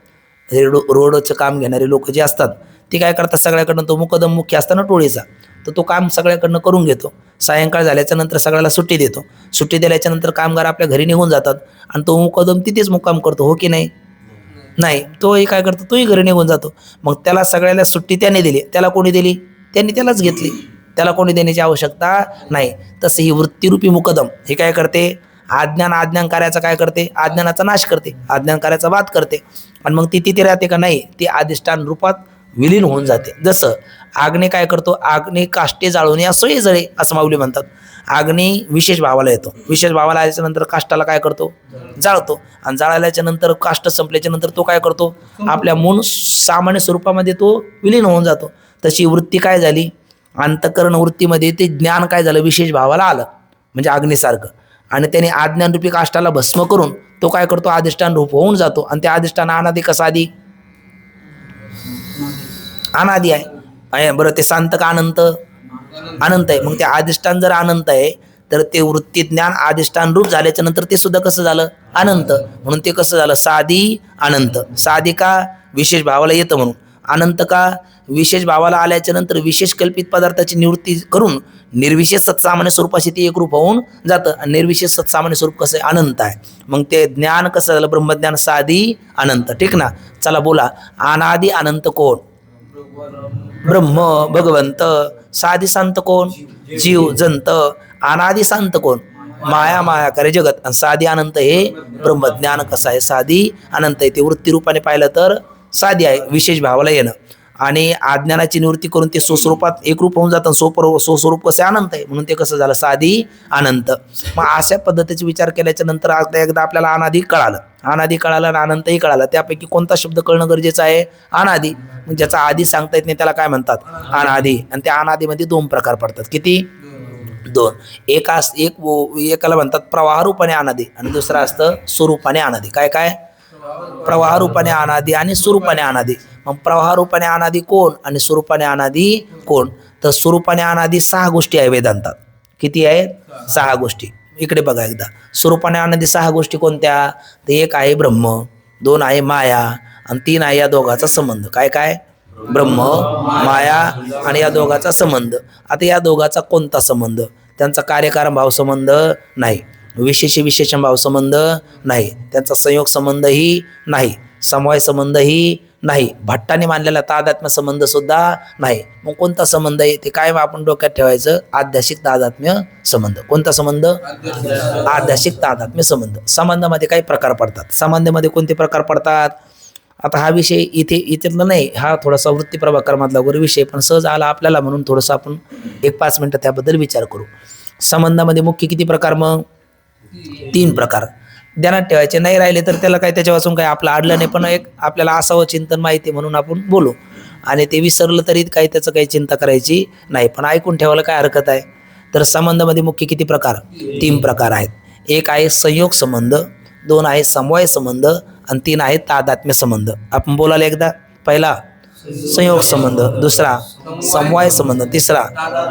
हे रोडचं काम घेणारे लोक जे असतात ते काय करतात, सगळ्याकडनं तो मुकदम मुख्य असताना टोळीचा, तर तो काम सगळ्याकडनं करून घेतो. सायंकाळ झाल्याच्या नंतर सगळ्याला सुट्टी देतो. सुट्टी दिल्याच्या नंतर कामगार आपल्या घरी निघून जातात आणि तो मुकदम तिथेच मुक्काम करतो, हो की नाही. नाही, तोही काय करतो, तोही घरी निघून जातो. मग त्याला सगळ्याला सुट्टी त्याने दिली, त्याला कोणी दिली, त्यांनी त्यालाच घेतली, त्याला कोणी देण्याची आवश्यकता नाही. तसं ही वृत्तीरूपी मुकदम हे काय करते, अज्ञान कार्याचा काय करते, अज्ञानाचा नाश करते, अज्ञान कार्याचा वाद करते. आणि मग ती तिथे राहते का, नाही, ती अधिष्ठान रूपात विलीन होऊन जाते. जसं आग्ने काय करतो, आग्ने काष्टे जाळून या सोयी जळे असं माऊली म्हणतात. आग्ने विशेष भावाला येतो, विशेष भावाला आल्याच्या नंतर काष्टाला काय करतो, जाळतो. आणि जाळल्याच्या नंतर काष्ट संपल्याच्या नंतर तो काय करतो, आपल्या मूळ सामान्य स्वरूपामध्ये तो विलीन होऊन जातो. तशी वृत्ती काय झाली, अंतकरण वृत्तीमध्ये ते ज्ञान काय झालं, विशेष भावाला आलं, म्हणजे अग्नीसारखं. आणि त्याने अज्ञानरूपी काष्टाला भस्म करून तो काय करतो, अधिष्ठान रूप होऊन जातो. आणि त्या अधिष्ठान अनादी कसा, आधी अनादी आहे बरं. ते शांत का अनंत, अनंत आहे. मग ते अधिष्ठान जर अनंत आहे तर ते वृत्ती ज्ञान अधिष्ठान रूप झाल्याच्या नंतर ते सुद्धा कसं झालं, अनंत. म्हणून ते कसं झालं, साधी अनंत. साधी का, विशेष भावाला येतं म्हणून. अनंत का, विशेष भावाला आल्याच्या नंतर विशेष कल्पित पदार्थाची निवृत्ती करून निर्विशेष सत्सामान्य स्वरूपाशी ते एकरूप होऊन जातं. आणि निर्विशेष सत्सामान्य स्वरूप कसं आहे, अनंत आहे. मग ते ज्ञान कसं झालं, ब्रह्मज्ञान साधी अनंत. ठीक ना. चला बोला, अनादी अनंत कोण, ब्रह्म भगवंत. साधी शांत कोण, जीव जंत. अनादी शांत कोण, माया माया करे जगत. आणि साधी अनंत हे ब्रह्मज्ञान कसं आहे, साधी अनंत आहे. ते वृत्तीरूपाने पाहिलं तर साधी आहे, विशेष भावाला येणं. आणि अज्ञानाची निवृत्ती करून ते स्वस्वरूपात एकरूप होऊन जातं. स्वस्वरूप कसे अनंत आहे, म्हणून ते कसं झालं, साधी अनंत. मग अशा पद्धतीचा विचार केल्याच्या नंतर एकदा आपल्याला अनादी कळालं, अनादी कळालं आणि अनंतही कळालं. त्यापैकी कोणता शब्द कळणं गरजेचं आहे, अनादी. मग ज्याचा आधी सांगता येत नाही त्याला काय म्हणतात, अनादी. आणि त्या अनादीमध्ये दोन प्रकार पडतात. किती, दोन. एकाला म्हणतात प्रवाहरूपाने अनादी आणि दुसरं असतं स्वरूपाने अनादी. काय काय, प्रवाहरूपाने अनादी आणि स्वरूपाने अनादी. मग प्रवाहरूपाने अनादी कोण आणि स्वरूपाने अनादी कोण, तर स्वरूपाने अनादी 6 गोष्टी आहे वेदांतात. किती आहेत, 6 गोष्टी. इकडे बघा एकदा, स्वरूपाने अनादी 6 गोष्टी कोणत्या, तर 1 आहे ब्रह्म, 2 आहे माया आणि 3 आहे या दोघाचा संबंध. काय काय, ब्रह्म, माया आणि या दोघाचा संबंध. आता या दोघाचा कोणता संबंध, त्यांचा कार्यकारण भाव संबंध नाही, विशेष विशेषण भाव संबंध नाही, त्यांचा संयोग संबंधही नाही, समवाय संबंधही नाही, भट्टाने मानलेला तादात्म्य संबंध सुद्धा नाही. मग कोणता संबंध आहे ते काय, आपण डोक्यात ठेवायचं, आध्यासिक तादात्म्य संबंध. कोणता संबंध, आध्यासिक तादात्म्य संबंध. संबंधामध्ये काही प्रकार पडतात, संबंधामध्ये कोणते प्रकार पडतात. आता हा विषय इथेतला नाही, हा थोडासा वृत्ती प्रभाकरमधला वगैरे विषय, पण सहज आला आपल्याला म्हणून थोडंसं आपण 1-5 मिनटं त्याबद्दल विचार करू. संबंधामध्ये मुख्य किती प्रकार, मग 3 प्रकार ध्यानात ठेवायचे. नाही राहिले तर त्याला काय, त्याच्यापासून काय आपलं अडलं नाही, पण एक आपल्याला असावं चिंतन माहिती म्हणून आपण बोलू. आणि ते विसरलं तरी काही त्याचं काही चिंता करायची नाही, पण ऐकून ठेवायला काय हरकत आहे. तर संबंधामध्ये मुख्य किती प्रकार, 3 प्रकार आहेत. एक आहे संयोग संबंध, 2 आहे समवाय संबंध आणि 3 आहे तादात्म्य संबंध. आपण बोलायला एकदा. पहिला संयोग संबंध, दुसरा समवाय संबंध, तिसरा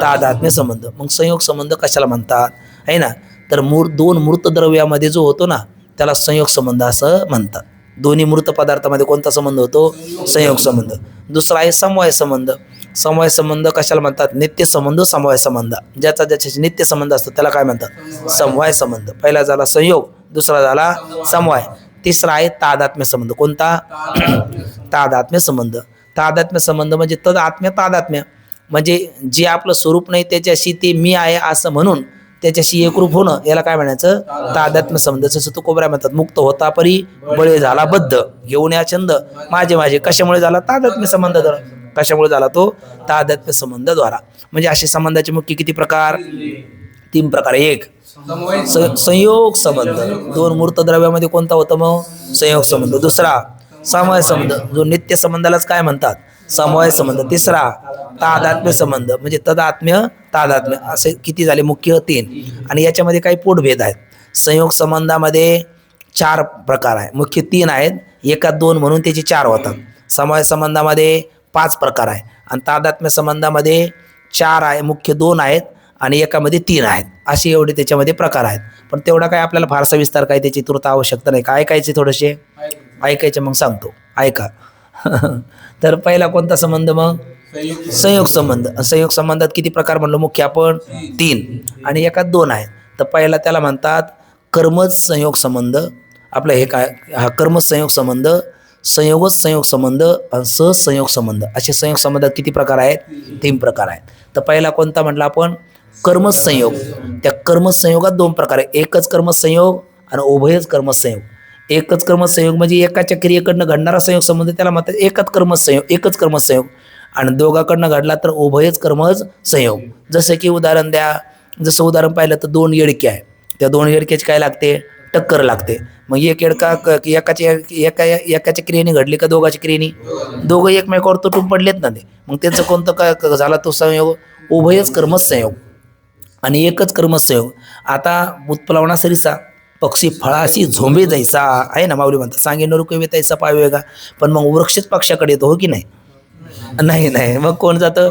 तादात्म्य संबंध. मग संयोग संबंध कशाला म्हणतात आहे ना, तर 2 मूर्त द्रव्यामध्ये जो होतो ना त्याला संयोग संबंध असं म्हणतात. दोन्ही मूर्त पदार्थामध्ये कोणता संबंध होतो? संयोग संबंध. दुसरा आहे समवाय संबंध. समवाय संबंध कशाला म्हणतात? नित्य संबंध, समवाय संबंध. ज्याचा ज्याच्याशी नित्य संबंध असतो त्याला काय म्हणतात? समवाय संबंध. पहिला झाला संयोग, दुसरा झाला समवाय, तिसरा आहे तादात्म्य संबंध. कोणता? तादात्म्य संबंध. तादात्म्य संबंध म्हणजे तदात्म्य तादात्म्य, म्हणजे जे आपलं स्वरूप नाही त्याच्याशी ते मी आहे असं म्हणून त्याच्याशी एकरूप होणं, याला काय म्हणायचं? तादात्म्य संबंध. जसं तुकोबरा म्हणतात, मुक्त होता परी बळे झाला बद्ध, घेऊन या छंद माझे माझे. कशामुळे झाला? तादात्म्य संबंधाद्वारा. कशामुळे झाला तो? तादात्म्य संबंधाद्वारा. म्हणजे असे संबंधाचे मुख्य किती प्रकार? 3 प्रकार. एक संयोग संबंध, 2 मूर्त द्रव्यामध्ये कोणता होतं मग? संयोग संबंध. दुसरा समवाय संबंध, जो नित्य संबंधालाच काय म्हणतात? समवाय संबंध. तिसरा तादात्म्य संबंध, म्हणजे तदात्म्य तादात्म्य. असे किती झाले? मुख्य 3. आणि याच्यामध्ये काही पोटभेद आहेत. संयोग संबंधामध्ये 4 प्रकार आहे, मुख्य 3 आहेत. एकात 2 म्हणून त्याचे 4 होतात. समवाय संबंधामध्ये 5 प्रकार आहे आणि तादात्म्य संबंधामध्ये 4 आहे, मुख्य 2 आहेत आणि एकामध्ये 3 आहेत. असे एवढे त्याच्यामध्ये प्रकार आहेत. पण तेवढा काय आपल्याला फारसा विस्तार काय त्याची तुर्त आवश्यकता नाही. काय ऐकायचे? थोडेसे ऐकायचे, मग सांगतो ऐका. तर पहिला कोणता संबंध मग? संयोग संबंध. संयोग संबंधात किती प्रकार म्हणलो? मुख्य आपण 3 आणि एकात 2 आहेत. तर पहिला त्याला म्हणतात कर्मज संयोग संबंध. आपलं हे काय? हा कर्मज संयोग संबंध, संयोगच संयोग संबंध आणि सहसंयोग संबंध. असे संयोग संबंधात किती प्रकार आहेत? 3 प्रकार आहेत. तर पहिला कोणता म्हटला आपण? कर्मज संयोग. त्या कर्मज संयोगात 2 प्रकार आहे, एकच कर्मज संयोग आणि उभयच कर्मज संयोग. एकच कर्मज संयोग म्हणजे एकाच्या क्रियेकडनं घडणारा संयोग संबंध, त्याला म्हणतात एकच कर्मज संयोग, एकच कर्मज संयोग. आणि दोघाकडनं घडला तर उभयच कर्मज संयोग. जसं की उदाहरण द्या. जसं उदाहरण पाहिलं तर 2 येडके आहे, त्या 2 येडक्याची काय लागते? टक्कर लागते. मग एक येडका एकाच्या क्रियेने घडली का दोघाच्या क्रियेने? दोघं एकमेकावर तुटून पडलेत ना ते. मग त्यांचं कोणतं काय झाला तो संयोग? उभयच कर्मज संयोग आणि एकच कर्मज संयोग. आता उत्प्लवना सरीसा पक्षी फळाशी झोंबे जायचा आहे ना, माऊली म्हणतात सांगे नरुकवे तैसा पावे का. पण मग वृक्षच पक्षाकडे येतो, हो की नाही? नाही. मग कोण जातं?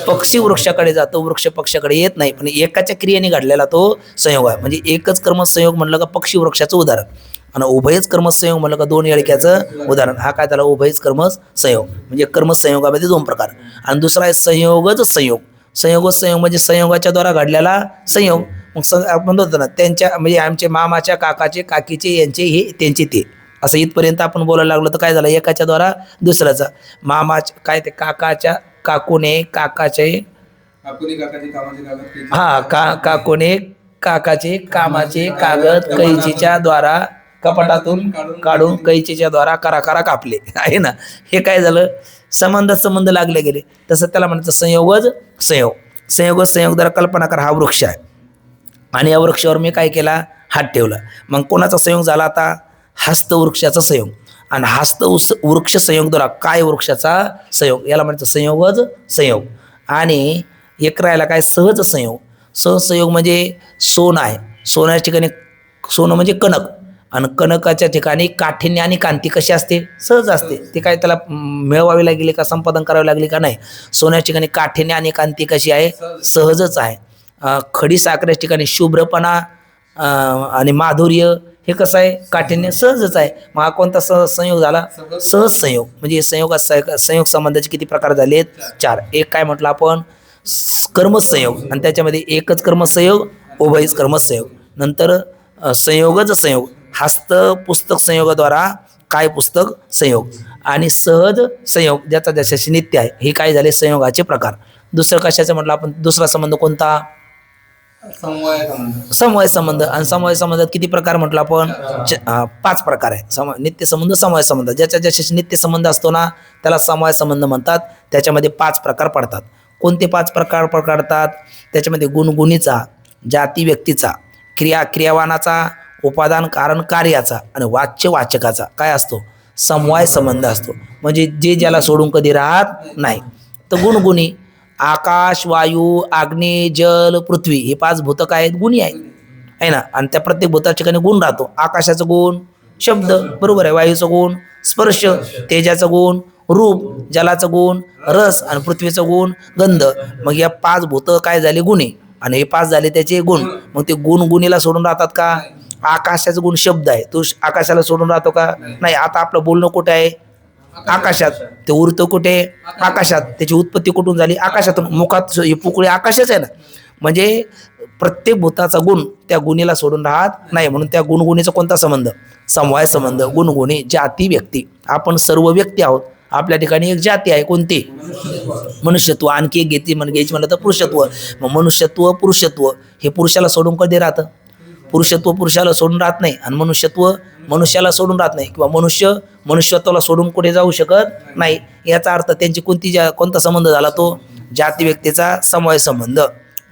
पक्षी वृक्षाकडे जातो, वृक्ष पक्षाकडे येत नाही. पण एकाच्या क्रियेने घडलेला तो संयोग आहे. म्हणजे एकच कर्मज संयोग म्हणलं का पक्षी वृक्षाचं उदाहरण, आणि उभयच कर्मज संयोग म्हणलं का 2 येडक्याचं उदाहरण. हा काय झाला? उभयच कर्मज संयोग. म्हणजे कर्मज संयोगामध्ये 2 प्रकार. आणि दुसरा आहे संयोगच संयोग. संयोगच संयोग म्हणजे संयोगाच्या द्वारा घडलेला संयोग. मग आपण म्हणतो ना त्यांच्या, म्हणजे आमचे मामाच्या काकाचे काकीचे यांचे हे त्यांचे ते, असं इथपर्यंत आपण बोलायला लागलो तर काय झालं? एकाच्या द्वारा दुसऱ्याचा. मामाच्या काय ते काकाच्या काकूने काकाचे, काकूने काकाचे कामाचे कागद कैचीच्या द्वारा कपाटातून काढून कैचीच्या द्वारा करा कापले आहे ना. हे काय झालं? संबंध लागले गेले. तसं त्याला म्हणायचं संयोगच संयोग. संयोगच संयोग द्वारा कल्पना करा, हा वृक्ष आहे आणि या वृक्षावर मी काय केला? हात ठेवला. मग कोणाचा संयोग झाला आता? हस्तवृक्षाचा संयोग. आणि वृक्ष संयोग द्वारा काय? वृक्षाचा संयोग. याला म्हणायचं संयोगच संयोग. आणि एक राहिला काय? सहज संयोग. सहज संयोग म्हणजे सोनं आहे, सोन्याच्या ठिकाणी सोनं म्हणजे कणक, आणि कणकाच्या ठिकाणी काठिण्य आणि कांती कशी असते? सहज असते. ते काय त्याला मिळवावी लागली का, संपादन करावी लागली का? नाही. सोन्याच्या ठिकाणी काठिण्य आणि कांती कशी आहे? सहजच आहे. खडी साखरेच्या ठिकाणी शुभ्रपणा आणि माधुर्य हे कसं आहे? काठिण्य सहजच आहे. मग हा कोणता संयोग झाला? सहज संयोग. म्हणजे संयोग संबंधाचे किती प्रकार झालेत? 4. एक काय म्हटलं आपण? कर्मज संयोग, आणि त्याच्यामध्ये एकच कर्मज संयोग, उभयच कर्मज संयोग. नंतर संयोगच संयोग, हस्त पुस्तक संयोगाद्वारा काय? पुस्तक संयोग. आणि सहज संयोग, ज्याचा ज्याच्याशी नित्य आहे. हे काय झाले? संयोगाचे प्रकार. दुसरं कशाचं म्हटलं आपण? दुसरा संबंध कोणता? समवाय संबंध. आणि समवाय संबंधात किती प्रकार म्हटलं आपण? 5 प्रकार आहे. नित्य संबंध, समवाय संबंध. ज्याच्या ज्याच्याशी नित्य संबंध असतो ना त्याला समवाय संबंध म्हणतात. त्याच्यामध्ये 5 प्रकार पडतात. कोणते 5 प्रकार पडतात? त्याच्यामध्ये गुणगुणीचा, जाती व्यक्तीचा, क्रियावानाचा, उपादान कारण कार्याचा आणि वाच्य वाचकाचा काय असतो? समवाय संबंध असतो. म्हणजे जे ज्याला सोडून कधी राहत नाही. तर गुणगुणी आकाश, वायू, अग्नी, जल, पृथ्वी हे 5 भूतक आहेत, गुणी आहेत आहे ना. आणि त्या प्रत्येक भूताच्या ठिकाणी गुण राहतो. आकाशाचा गुण शब्द, बरोबर आहे. वायूचा गुण स्पर्श, तेजाचा गुण रूप, जलाचा गुण रस आणि पृथ्वीचा गुण गंध. मग या 5 भूतं काय झाले गुणे, आणि हे 5 झाले त्याचे गुण. मग ते गुण गुणीला सोडून राहतात का? आकाशाचा गुण शब्द आहे, तो आकाशाला सोडून राहतो का? नाही. आता आपलं बोलणं कुठे आहे? आकाशात. ते उरतं कुठे? आकाशात. त्याची उत्पत्ती कुठून झाली? आकाशातून. मुखात ही पोकळी आकाशच आहे ना. म्हणजे प्रत्येक भूताचा गुण त्या गुणीला सोडून राहत नाही. म्हणून त्या गुणगुणीचा कोणता संबंध? समवाय संबंध. गुणगुणी जाती व्यक्ती. आपण सर्व व्यक्ती आहोत. आपल्या ठिकाणी एक जाती आहे, कोणती? मनुष्यत्व. आणखी एक घ्यायची म्हणलं तर पुरुषत्व. मग मनुष्यत्व पुरुषत्व हे पुरुषाला सोडून कधी राहतं? पुरुषत्व पुरुषाला सोडून राहत नाही, आणि मनुष्यत्व मनुष्याला सोडून राहत नाही, किंवा मनुष्य मनुष्यत्वाला सोडून कुठे जाऊ शकत नाही. याचा अर्थ त्यांची कोणता संबंध झाला? तो जाती व्यक्तीचा समवाय संबंध.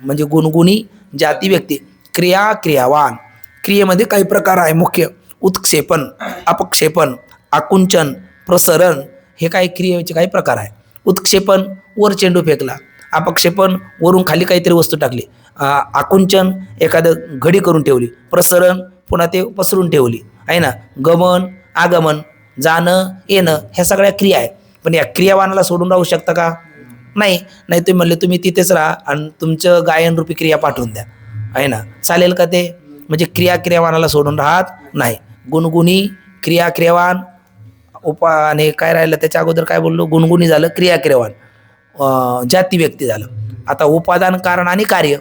म्हणजे गुणगुणी जाती व्यक्ती. क्रिया क्रियावान. क्रियेमध्ये काही प्रकार आहे मुख्य. उत्क्षेपण, अपक्षेपण, आकुंचन, प्रसरण हे काही क्रियेचे काही प्रकार आहे. उत्क्षेपण वर चेंडू फेकला, अपक्षेपण वरून खाली काहीतरी वस्तू टाकली, आकुंचन एखादं घडी करून ठेवली, प्रसरण पुन्हा ते पसरून ठेवली, आहे ना. गमन आगमन, जाणं येणं ह्या सगळ्या क्रिया आहे. पण या क्रियावानाला सोडून राहू शकता का? नाही. नाही तुम्ही म्हणले तुम्ही तिथेच राहा आणि तुमचं गायन रूपी क्रिया पाठवून द्या, आहे ना, चालेल का ते? म्हणजे क्रियावानाला सोडून राहत नाही. गुणगुणी क्रिया क्रियावान आणि काय राहिलं त्याच्या अगोदर काय बोललो? गुणगुणी झालं, क्रिया क्रियावान जाती व्यक्ती झालं. आता उपादान कारण आणि कार्य.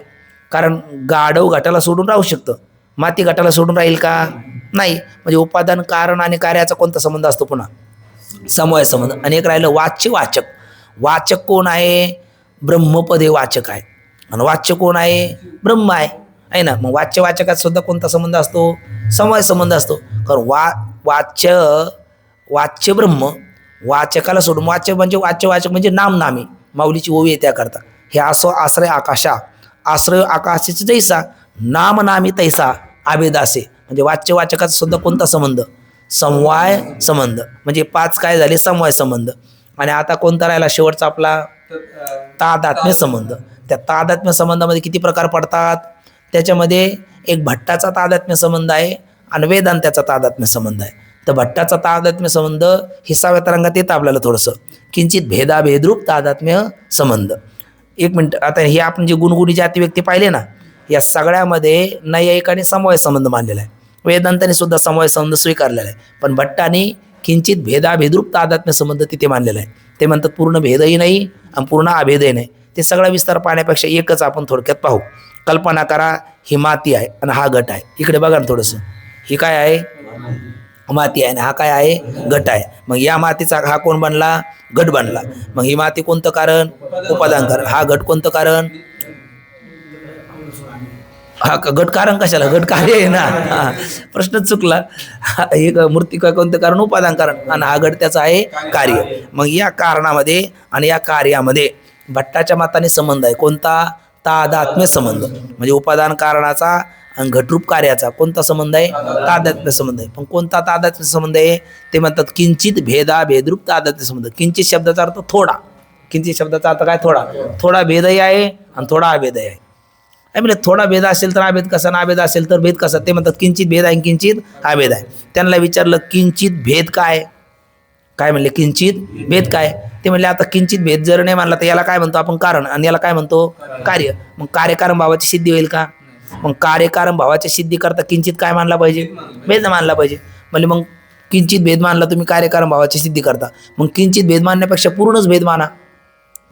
कारण गाढव घाटाला सोडून राहू शकतं, माती घाटाला सोडून राहील का? नाही. म्हणजे उपादान कारण आणि कार्याचा कोणता संबंध असतो? पुन्हा समवाय संबंध. आणि एक राहिलं वाच्य वाचक. वाचक कोण आहे? ब्रह्मपद हे वाचक आहे, आणि वाच्य कोण आहे? ब्रह्म आहे ना. मग वाच्य वाचकात सुद्धा कोणता संबंध असतो? समवाय संबंध असतो. कारण वाच्य ब्रह्म, वाचकाला सोडून. वाच्य वाचक म्हणजे नामनामी, माऊलीची ओवी आहे त्याकरता. हे असो आश्रय आकाशा, आश्रय आकाशाचे जैसा, नामनामी तैसा आभेदासे. म्हणजे वाच्य वाचकाचा सुद्धा कोणता संबंध? समवाय संबंध. म्हणजे 5 काय झाले? समवाय संबंध. आणि आता कोणता राहिला शेवटचा आपला? तादात्म्य संबंध. त्या तादात्म्य संबंधामध्ये किती प्रकार पडतात? त्याच्यामध्ये एक भट्टाचा तादात्म्य संबंध आहे आणि वेदांताचा तादात्म्य संबंध आहे. तर भट्टाचा तादात्म्य संबंध 6व्या तरंगात येतं आपल्याला थोडंसं. किंचित भेदाभेदरूप तादात्म्य संबंध. 1 मिनिट. आता हे आपण जे गुणगुणी जाती व्यक्ती पाहिले ना, या सगळ्यामध्ये नैयायिकाने समवाय संबंध मानलेला आहे, वेदांताने सुद्धा समवाय संबंध स्वीकारलेला आहे. पण भट्टाने किंचित भेदाभेदरूप तादात्म्य संबंध तिथे मानलेला आहे. ते म्हणतात पूर्ण भेदही नाही आणि पूर्ण अभेदही नाही. ते सगळा विस्तार पाहण्यापेक्षा एकच आपण थोडक्यात पाहू. कल्पना करा, ही माती आहे आणि हा घट आहे. इकडे बघा ना थोडंसं. ही काय आहे? माती आहे, आणि हा काय आहे? घट आहे. मग या मातीचा हा कोण बनला? घट बनला. मग ही माती कोणतं कारण? उपादान कारण. हा घट कोणतं कारण? हा घट कारण कशाला? घट कार्य आहे ना. प्रश्नच चुकला. एक मूर्ती काय कोणतं कारण? उपादान कारण. आणि हा घट त्याचा आहे कार्य. मग या कारणामध्ये आणि या कार्यामध्ये भट्टाच्या मताने संबंध आहे. कोणता? तादात्म्य संबंध. म्हणजे उपादान कारणाचा आणि घटरूप कार्याचा कोणता संबंध आहे? तादात्म्य संबंध आहे. पण कोणता तादात्म्य संबंध आहे? ते म्हणतात किंचित भेदाभेदरूप तादात्म्य संबंध. किंचित शब्दाचा अर्थ थोडा. किंचित शब्दाचा अर्थ काय? थोडा. थोडा भेदही आहे आणि थोडा अभेदही आहे. म्हणजे थोडा भेद असेल तर अभेद कसा, ना अभेद असेल तर भेद कसा? ते म्हणतात किंचित भेद आहे, किंचित अभेद आहे. त्यांना विचारलं किंचित भेद काय? काय म्हणले? किंचित भेद काय? ते म्हणले आता किंचित भेद जर नाही मानला तर याला काय म्हणतो आपण? कारण. आणि याला काय म्हणतो? कार्य. मग कार्यकारण भावाची सिद्धी होईल का? मग कार्यकारण भावाच्या सिद्धी करता किंचित काय मानला पाहिजे? भेद मानला पाहिजे. म्हणजे मग किंचित भेद मानला तुम्ही कार्यकारण भावाची सिद्धी करता. मग किंचित भेद मानण्यापेक्षा पूर्णच भेद माना.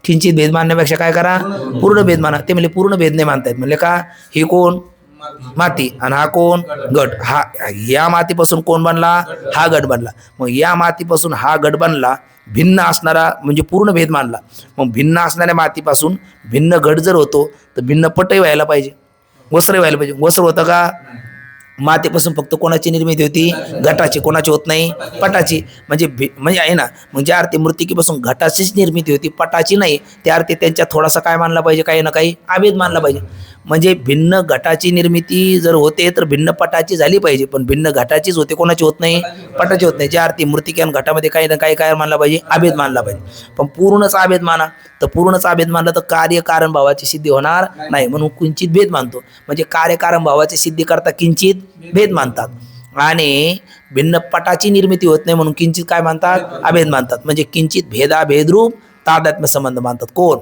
किंचित भेद मानण्यापेक्षा काय करा? पूर्ण भेद माना. ते म्हणले पूर्ण भेद नाही मानतायत. म्हणले का? हे कोण? माती. आणि हा कोण? घट. हा या मातीपासून कोण बनला? हा घट बनला. मग या मातीपासून हा घट बनला. भिन्न असणारा म्हणजे पूर्ण भेद मानला. मग भिन्न असणाऱ्या मातीपासून भिन्न घट जर होतो तर भिन्न पटही व्हायला पाहिजे, वस्त्र व्हायला पाहिजे. वस्त्र होतं का? मातीपासून फक्त कोणाची निर्मिती होती? घटाची. कोणाची होत नाही? पटाची. म्हणजे आहे ना. मग ज्या अर्थी मृत्तिकेपासून घटाचीच निर्मिती होती, पटाची नाही, त्या अर्थी त्यांच्यात थोडासा काय मानला पाहिजे? काही ना काही अभेद मानला पाहिजे. म्हणजे भिन्न घटाची निर्मिती जर होते तर भिन्न पटाची झाली पाहिजे, पण भिन्न घटाचीच होते, कोणाची होत नाही, पटाची होत नाही. ज्या अर्थी मूर्तिज्ञान घटामध्ये काही ना काही काय मानला पाहिजे, अभेद मानला पाहिजे. पण पूर्णच अभेद माना, तर पूर्णच अभेद मानला तर कार्य कारण भावाची सिद्धी होणार नाही, म्हणून किंचित भेद मानतो. म्हणजे कार्य कारण भावाची सिद्धी करता किंचित भेद मानतात, आणि भिन्न पटाची निर्मिती होत नाही म्हणून किंचित काय मानतात, अभेद मानतात. म्हणजे किंचित भेदाभेदरूप तादात्म्य संबंध मानतात कोण,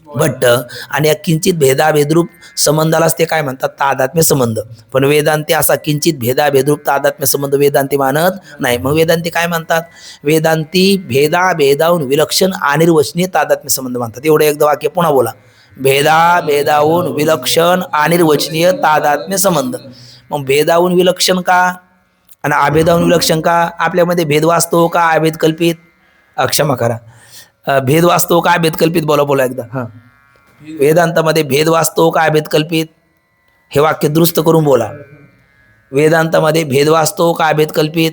भट्ट. आणि या किंचित भेदाभेदरूप संबंधालाच ते काय म्हणतात, तादात्म्य संबंध. पण वेदांती असा किंचित भेदाभेदरूप तादात्म्य संबंध वेदांती मानत नाही. मग वेदांती काय म्हणतात, वेदांती भेदाभेदाहून विलक्षण अनिर्वचनीय तादात्म्य संबंध मानतात. एवढं एकदा वाक्य पुन्हा बोला, भेदाभेदाहून विलक्षण अनिर्वचनीय तादात्म्य संबंध. मग भेदाहून विलक्षण का आणि अभेदाहून विलक्षण का, आपल्यामध्ये भेद वास्तव का अभेद कल्पित, क्षमा करा, भेद वास्तव का अभेद कल्पित, बोला एकदा. हां, वेदांतामध्ये भेद वास्तव का अभेद कल्पित, हे वाक्य दुरुस्त करून बोला. वेदांतामध्ये भेद वास्तव का अभेद कल्पित,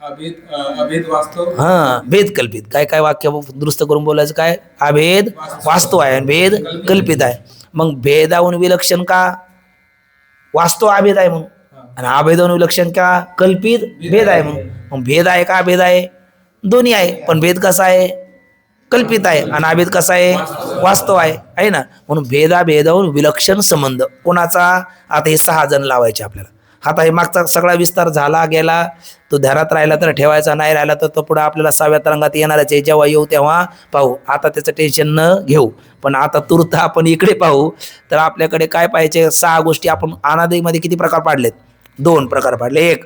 अभेद वास्तव, हां, भेद कल्पित. काय काय वाक्य दुरुस्त करून बोलायचं, काय, अभेद वास्तव आहे आणि भेद कल्पित आहे. मग भेदाहून विलक्षण का, वास्तव अभेद आहे म्हणून, आणि अभेदाहून विलक्षण का, कल्पित भेद आहे म्हणून. मग भेद आहे का अभेद आहे, दोन्ही आहे, पण भेद कसा आहे, कल्पित आहे, आणि अभेद कसा आहे, वास्तव आहे ना. म्हणून भेदाभेदाहून विलक्षण संबंध कोणाचा, आता हे 6 जण लावायचे आपल्याला. आता हे मागचा सगळा विस्तार झाला गेला, तो ध्यानात राहिला तर ठेवायचा, नाही राहिला तर तो पुढे आपल्याला 6व्या तरंगात येणारच आहे. जेव्हा येऊ तेव्हा पाहू, आता त्याचं टेन्शन न घेऊ. पण आता तुर्त आपण इकडे पाहू, तर आपल्याकडे काय पाहिजे, 6 गोष्टी. आपण अनादीमध्ये किती प्रकार पाडलेत, 2 प्रकार पाडले. 1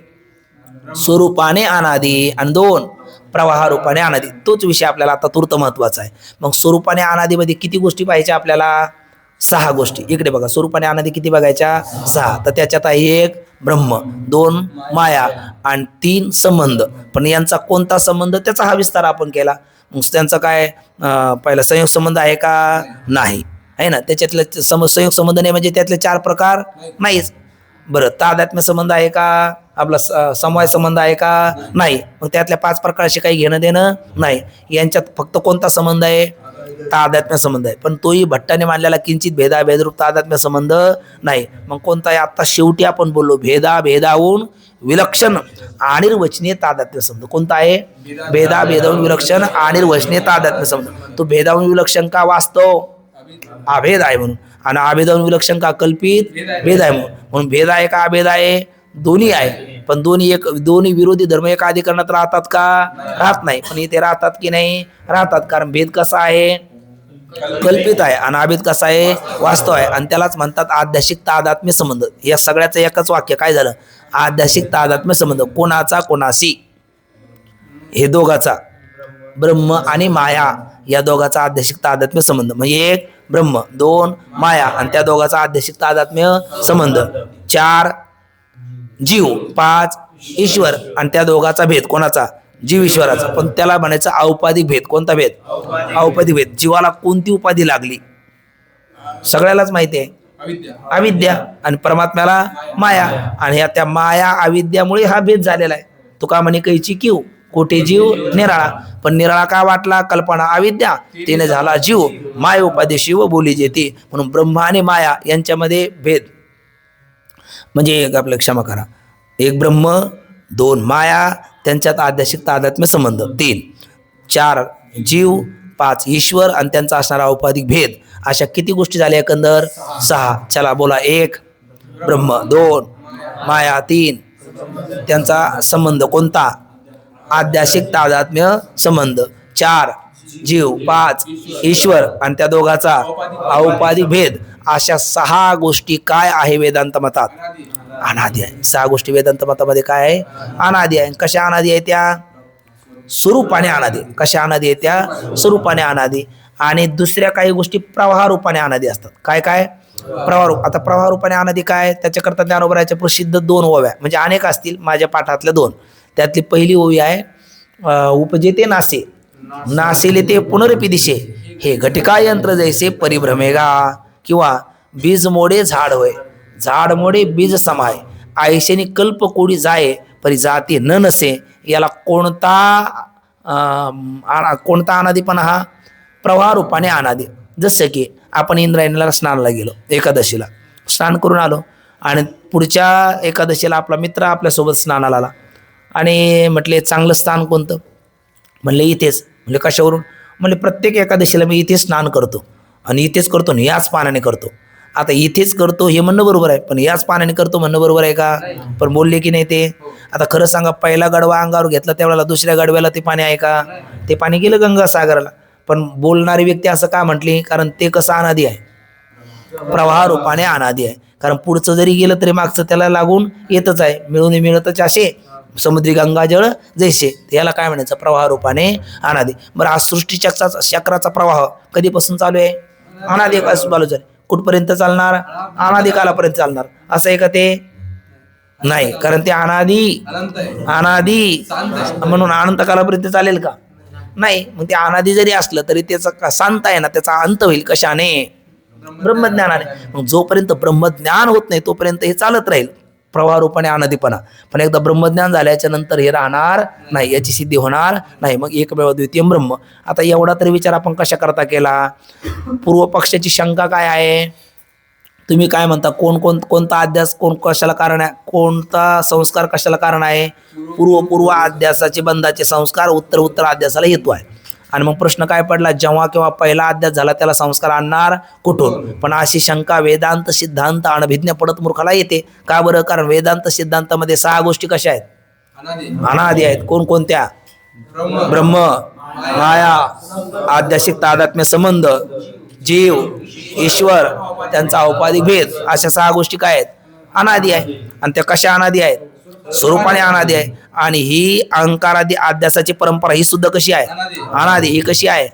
स्वरूपाने अनादी आणि 2 प्रवाह रूपाने अनादी. तोच विषय आपल्याला आता तुर्त महत्वाचा आहे. मग स्वरूपाने अनादीमध्ये किती गोष्टी पाहिजे आपल्याला, 6 गोष्टी. इकडे बघा, स्वरूपाने अनादी किती बघायच्या, 6. तर त्याच्यात आहे 1 ब्रह्म, 2 माया आणि 3 संबंध. पण यांचा कोणता संबंध, त्याचा हा विस्तार आपण केला. मग त्यांचा काय, पहिला संयोग संबंध आहे का, नाही, आहे ना. त्याच्यातले संयोग संबंध नाही म्हणजे त्यातले 4 प्रकार नाहीच. बरं, तादात्म्य संबंध आहे का, आपला समवाय संबंध आहे का, नाही. मग त्यातल्या 5 प्रकाराशी काही घेणं देणं नाही. यांच्यात फक्त कोणता संबंध आहे, तादात्म्य संबंध आहे. पण तोही भट्टाने मानलेला किंचित भेदाभेदरूप तादात्म्य संबंध नाही. मग कोणता आहे, आता शेवटी आपण बोललो भेदाभेदाहून विलक्षण अनिर्वचनीय तादात्म्य संबंध. कोणता आहे, भेदाभेदाहून विलक्षण अनिर्वचनीय तादात्म्य संबंध. तो भेदाहून विलक्षण का, वास्तव अभेद आहे म्हणून, आणि अभेदाहून विलक्षण का, कल्पित भेद आहे म्हणून. म्हणून भेद आहे का अभेद आहे, दोन्ही आहे. पण दोन्ही विरोधी धर्म एका अधिकरणात राहतात का, राहत नाही. पण इथे राहतात की नाही, राहतात. कारण भेद कसा आहे, कल्पित आहे, आणि अभेद कसा आहे, वास्तव आहे. आणि त्यालाच म्हणतात आध्यासिक तादात्म्य संबंध. या सगळ्याचं एकच वाक्य काय झालं, आध्यासिक तादात्म्य संबंध. कोणाचा कोणाशी, हे दोघाचा, ब्रह्म आणि माया, या दोघाचा आध्यासिक तादात्म्य संबंध. म्हणजे 1 ब्रह्म, 2 माया, आणि त्या दोघाचा आध्यासिक तादात्म्य संबंध. 4 जीव, 5 ईश्वर, आणि त्या दोघाचा भेद, कोणाचा, जीव ईश्वराचा. पण त्याला म्हणायचं औपाधिक भेद. कोणता भेद, औपाधिक भेद. जीवाला कोणती उपाधी लागली, सगळ्यालाच माहिती आहे, अविद्या, आणि परमात्म्याला माया. आणि ह्या त्या माया अविद्यामुळे हा भेद झालेला आहे. तुका म्हणे कैची किव, कोठे जीव निराळा. पण निराळा का वाटला, कल्पना अविद्या, तिने झाला जीव, माय उपाधी शिव बोली जेते. म्हणून ब्रह्म आणि माया यांच्यामध्ये भेद. म्हणजे आपलं, क्षमा करा, 1 ब्रह्म, 2 माया, त्यांच्यात आध्यासिक तादात्म्य संबंध. 3 4 जीव, 5 ईश्वर, आणि त्यांचा असणारा औपाधिक भेद. अशा किती गोष्टी झाल्या एकंदर, 6. चला बोला, 1 ब्रह्म, 2 माया, 3 त्यांचा संबंध कोणता, आध्यासिक तादात्म्य संबंध. 4 जीव, 5 ईश्वर, आणि त्या दोघाचा औपाधिक भेद. अशा 6 गोष्टी काय आहे वेदांत मतात, अनादी आहे. 6 गोष्टी वेदांत मतामध्ये काय आहे, अनादी आहे. कशा अनादी आहे, त्या स्वरूपाने अनादी. कशा अनादी आहे, त्या स्वरूपाने अनादी. आणि दुसऱ्या काही गोष्टी प्रवाह रूपाने अनादी असतात. काय काय, प्रवाह रूप. आता प्रवाह रूपाने अनादी काय, त्याच्याकरता ज्ञानोबराच्या प्रसिद्ध 2 ओव्या, म्हणजे अनेक असतील, माझ्या पाठातल्या 2. त्यातली पहिली ओवी आहे, उपजेते नासे, नासेले ते पुनरपी दिशे, हे घटिका यंत्र जैसे परिभ्रमेगा. किंवा बीज मोडे झाड होय, झाड मोडे बीज समाय, आयशेनी कल्प कोडी जाये, परी जाती न नसे. याला कोणता अनादीपणा, हा प्रवाह रूपाने अनादी. जसं की आपण इंद्रायणीला स्नानाला गेलो एकादशीला, स्नान करून आलो आणि पुढच्या एकादशीला आपला मित्र आपल्यासोबत स्नानाला आला आणि म्हटले चांगलं स्थान कोणतं? म्हणले इथेच. म्हणजे कशावरून? म्हणले प्रत्येक एकादशीला मी इथेच स्नान करतो आणि इथेच करतो आणि याच पाण्याने करतो. आता इथेच करतो हे म्हणणं बरोबर आहे, पण याच पाण्याने करतो म्हणणं बरोबर आहे का? पण बोलले की नाही ते? आता खरं सांगा, पहिला गडवा अंगावर घेतला त्यावेळेला दुसऱ्या गडव्याला ते पाणी आहे का? ते पाणी गेलं गंगासागराला. पण बोलणारी व्यक्ती असं का म्हटली? कारण ते कसं अनादी आहे, प्रवाह रूपाने अनादी आहे. कारण पुढचं जरी गेलं तरी मागचं त्याला लागून येतच आहे, मिळून मिळतच असे समुद्री गंगाजळ जैसे. याला काय म्हणायचं? प्रवाह रूपाने अनादी. बरं, हा सृष्टीचक्राचा प्रवाह कधीपासून चालू आहे? अनादी काळापासून चालू आहे. कुठपर्यंत चालणार? अनादी कालापर्यंत चालणार. असं आहे का ते? नाही, कारण ते अनादी म्हणून अनंत कालापर्यंत चालेल का? नाही. मग ते अनादी जरी असलं तरी त्याचा शांत आहे ना, त्याचा अंत होईल कशाने? ब्रह्मज्ञानाने. मग जोपर्यंत ब्रह्मज्ञान होत नाही तोपर्यंत हे चालत राहील प्रवाह रूपाने अनादीपणा. पण एकदा ब्रह्मज्ञान झाल्याच्या नंतर हे राहणार नाही, याची सिद्धी होणार नाही. मग एकमेव द्वितीय ब्रह्म. आता एवढा तरी विचार आपण कशा करता केला? पूर्व पक्षाची शंका काय आहे? तुम्ही काय म्हणता? कोणता अध्यास कशाला कारण आहे? कोणता संस्कार कशाला कारण आहे? पूर्व अध्यासाचे बंधाचे संस्कार उत्तर अध्यासाला हेतू आहे. आणि मग प्रश्न काय पडला? जेव्हा केव्हा पहिला अध्यास झाला त्याला संस्कार आणणार कुठून? पण अशी शंका वेदांत सिद्धांत अनभिज्ञ पडत मूर्खाला येते. का बरं? कारण वेदांत सिद्धांतामध्ये 6 गोष्टी कशा आहेत? अनादी आहेत. कोणकोणत्या? ब्रह्म, माया, आध्यासिक तादात्म्य संबंध, जीव, ईश्वर, त्यांचा औपाधिक भेद, अशा 6 गोष्टी काय आहेत? अनादी आहे. आणि त्या कशा अनादी आहेत? स्वरूपाने अनादी आहे. आणि ही अहंकारादी अध्यासाची परंपरा ही सुद्धा कशी आहे? अनादी. ही कशी आहे?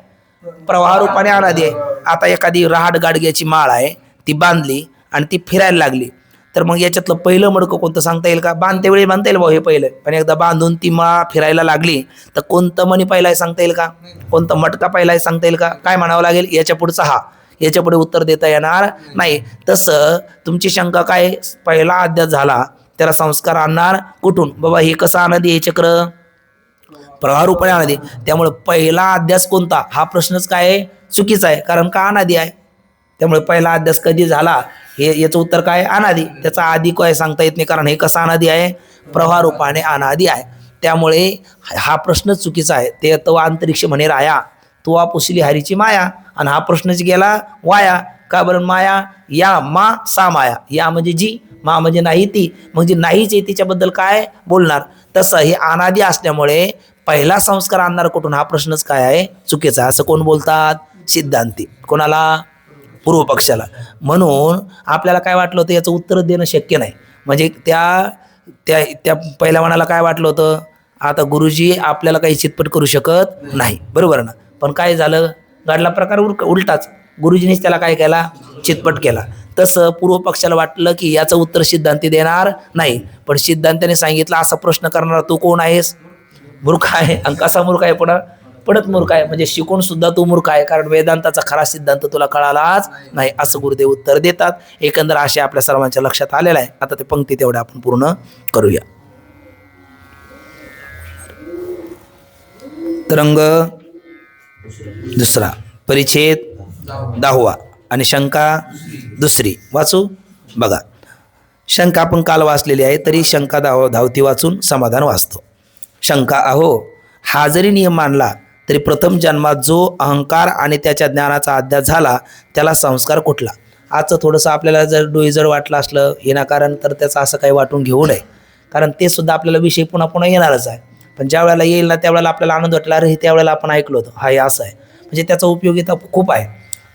प्रवाह रूपाने अनादी आहे. आता एखादी रहाट गाडग्याची माळ आहे, ती बांधली आणि ती फिरायला लागली, तर मग याच्यातलं पहिलं मडकं कोणतं सांगता येईल का? बांधते वेळी बांधता येईल भाऊ हे पहिलं, पण एकदा बांधून ती माळ फिरायला लागली तर कोणतं मणी पहिला आहे सांगता येईल का? कोणतं मटका पहिला आहे सांगता येईल का? काय म्हणावं लागेल? याच्या पुढचा हा. याच्या पुढे उत्तर देता येणार नाही. तसं तुमची शंका काय? पहिला अध्यास झाला त्याला संस्कार आणणार कुठून? बाबा हे कसं अनादी? हे चक्र प्रवाह रूपाने अनादी. त्यामुळे पहिला अध्यास कोणता हा प्रश्नच काय आहे? चुकीचा आहे. कारण का? अनादी आहे. त्यामुळे पहिला अध्यास कधी झाला हे याचं उत्तर काय? अनादी. त्याचा आधी काय सांगता येत नाही, कारण हे कसं अनादी आहे? प्रवाह रूपाने अनादी आहे. त्यामुळे हा प्रश्नच चुकीचा आहे. ते तो अंतरिक्ष म्हणे राया, तो पुसली हरीची माया. आणि हा प्रश्नच गेला वाया. का बरं? माया या मा सा माया. या म्हणजे जी, मा म्हणजे नाही ती. म्हणजे नाहीच आहे तिच्याबद्दल काय बोलणार? तसं हे अनादी असल्यामुळे पहिला संस्कार आणणार कुठून हा प्रश्नच काय आहे? चुकीचा. असं कोण बोलतात? सिद्धांती. कोणाला? पूर्व पक्षाला. म्हणून आपल्याला काय वाटलं होतं? याचं उत्तर देणं शक्य नाही. म्हणजे त्या पहिल्या मनाला काय वाटलं होतं? आता गुरुजी आपल्याला काही चितपट करू शकत नाही, बरोबर ना? पण काय झालं? घडला प्रकार उलटाच. गुरुजींनीच त्याला काय केला? चितपट केला. तसं पूर्व पक्षाला वाटलं की याचं उत्तर सिद्धांती देणार नाही, पण सिद्धांताने सांगितलं असा प्रश्न करणारा तू कोण आहेस? मूर्ख आहे. आणि कसा मूर्ख आहे? पडत मूर्ख आहे. म्हणजे शिकून सुद्धा तू मूर्ख आहे, कारण वेदांताचा खरा सिद्धांत तुला कळालाच नाही, असं गुरुदेव उत्तर देतात. एकंदर असे आपल्या सर्वांच्या लक्षात आलेलं आहे. आता ते पंक्ती तेवढ्या आपण पूर्ण करूया. तरंग दुसरा, परिच्छेद 10वा आणि शंका दुसरी. वाचू बघा. शंका आपण काल वाचलेली आहे, तरी शंका धावती वाचून समाधान वाचतो. शंका, अहो हा जरी नियम मानला तरी प्रथम जन्मात जो अहंकार आणि त्याच्या ज्ञानाचा अध्यास झाला त्याला संस्कार कुठला? आजचं थोडंसं आपल्याला जर डोईजड वाटलं असलं विनाकारण तर त्याचं असं काही वाटून घेऊ नये, कारण ते सुद्धा आपल्याला विषय पुन्हा पुन्हा येणारच आहे. पण ज्या वेळेला येईल ना त्यावेळेला आपल्याला आनंद वाटला, अरे त्यावेळेला आपण ऐकलो होतं, हा हे असं आहे. म्हणजे त्याचा उपयोगिता खूप आहे.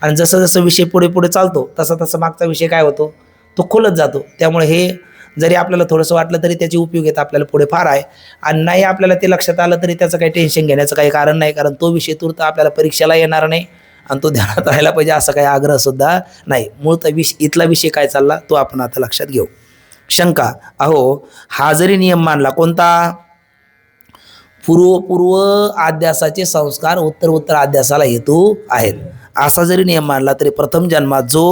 आणि जसं जसं विषय पुढे पुढे चालतो तसं तसं मागचा विषय काय होतो? तो खोलत जातो. त्यामुळे हे जरी आपल्याला थोडंसं वाटलं तरी त्याची उपयोगिता आपल्याला पुढे फार आहे. आणि नाही आपल्याला ते लक्षात आलं तरी त्याचं काही टेन्शन घेण्याचं काही कारण नाही, कारण तो विषय तूर्त आपल्याला परीक्षेला येणार नाही आणि तो ध्यानात राहायला पाहिजे असं काही आग्रहसुद्धा नाही. मूळचा इथला विषय काय चालला तो आपण आता लक्षात घेऊ. शंका, अहो हा जरी नियम मानला, कोणता? पूर्व अध्यासाचे संस्कार उत्तर अध्यासाला हेतू आहेत, असा जरी नियम मानला तरी प्रथम जन्मात जो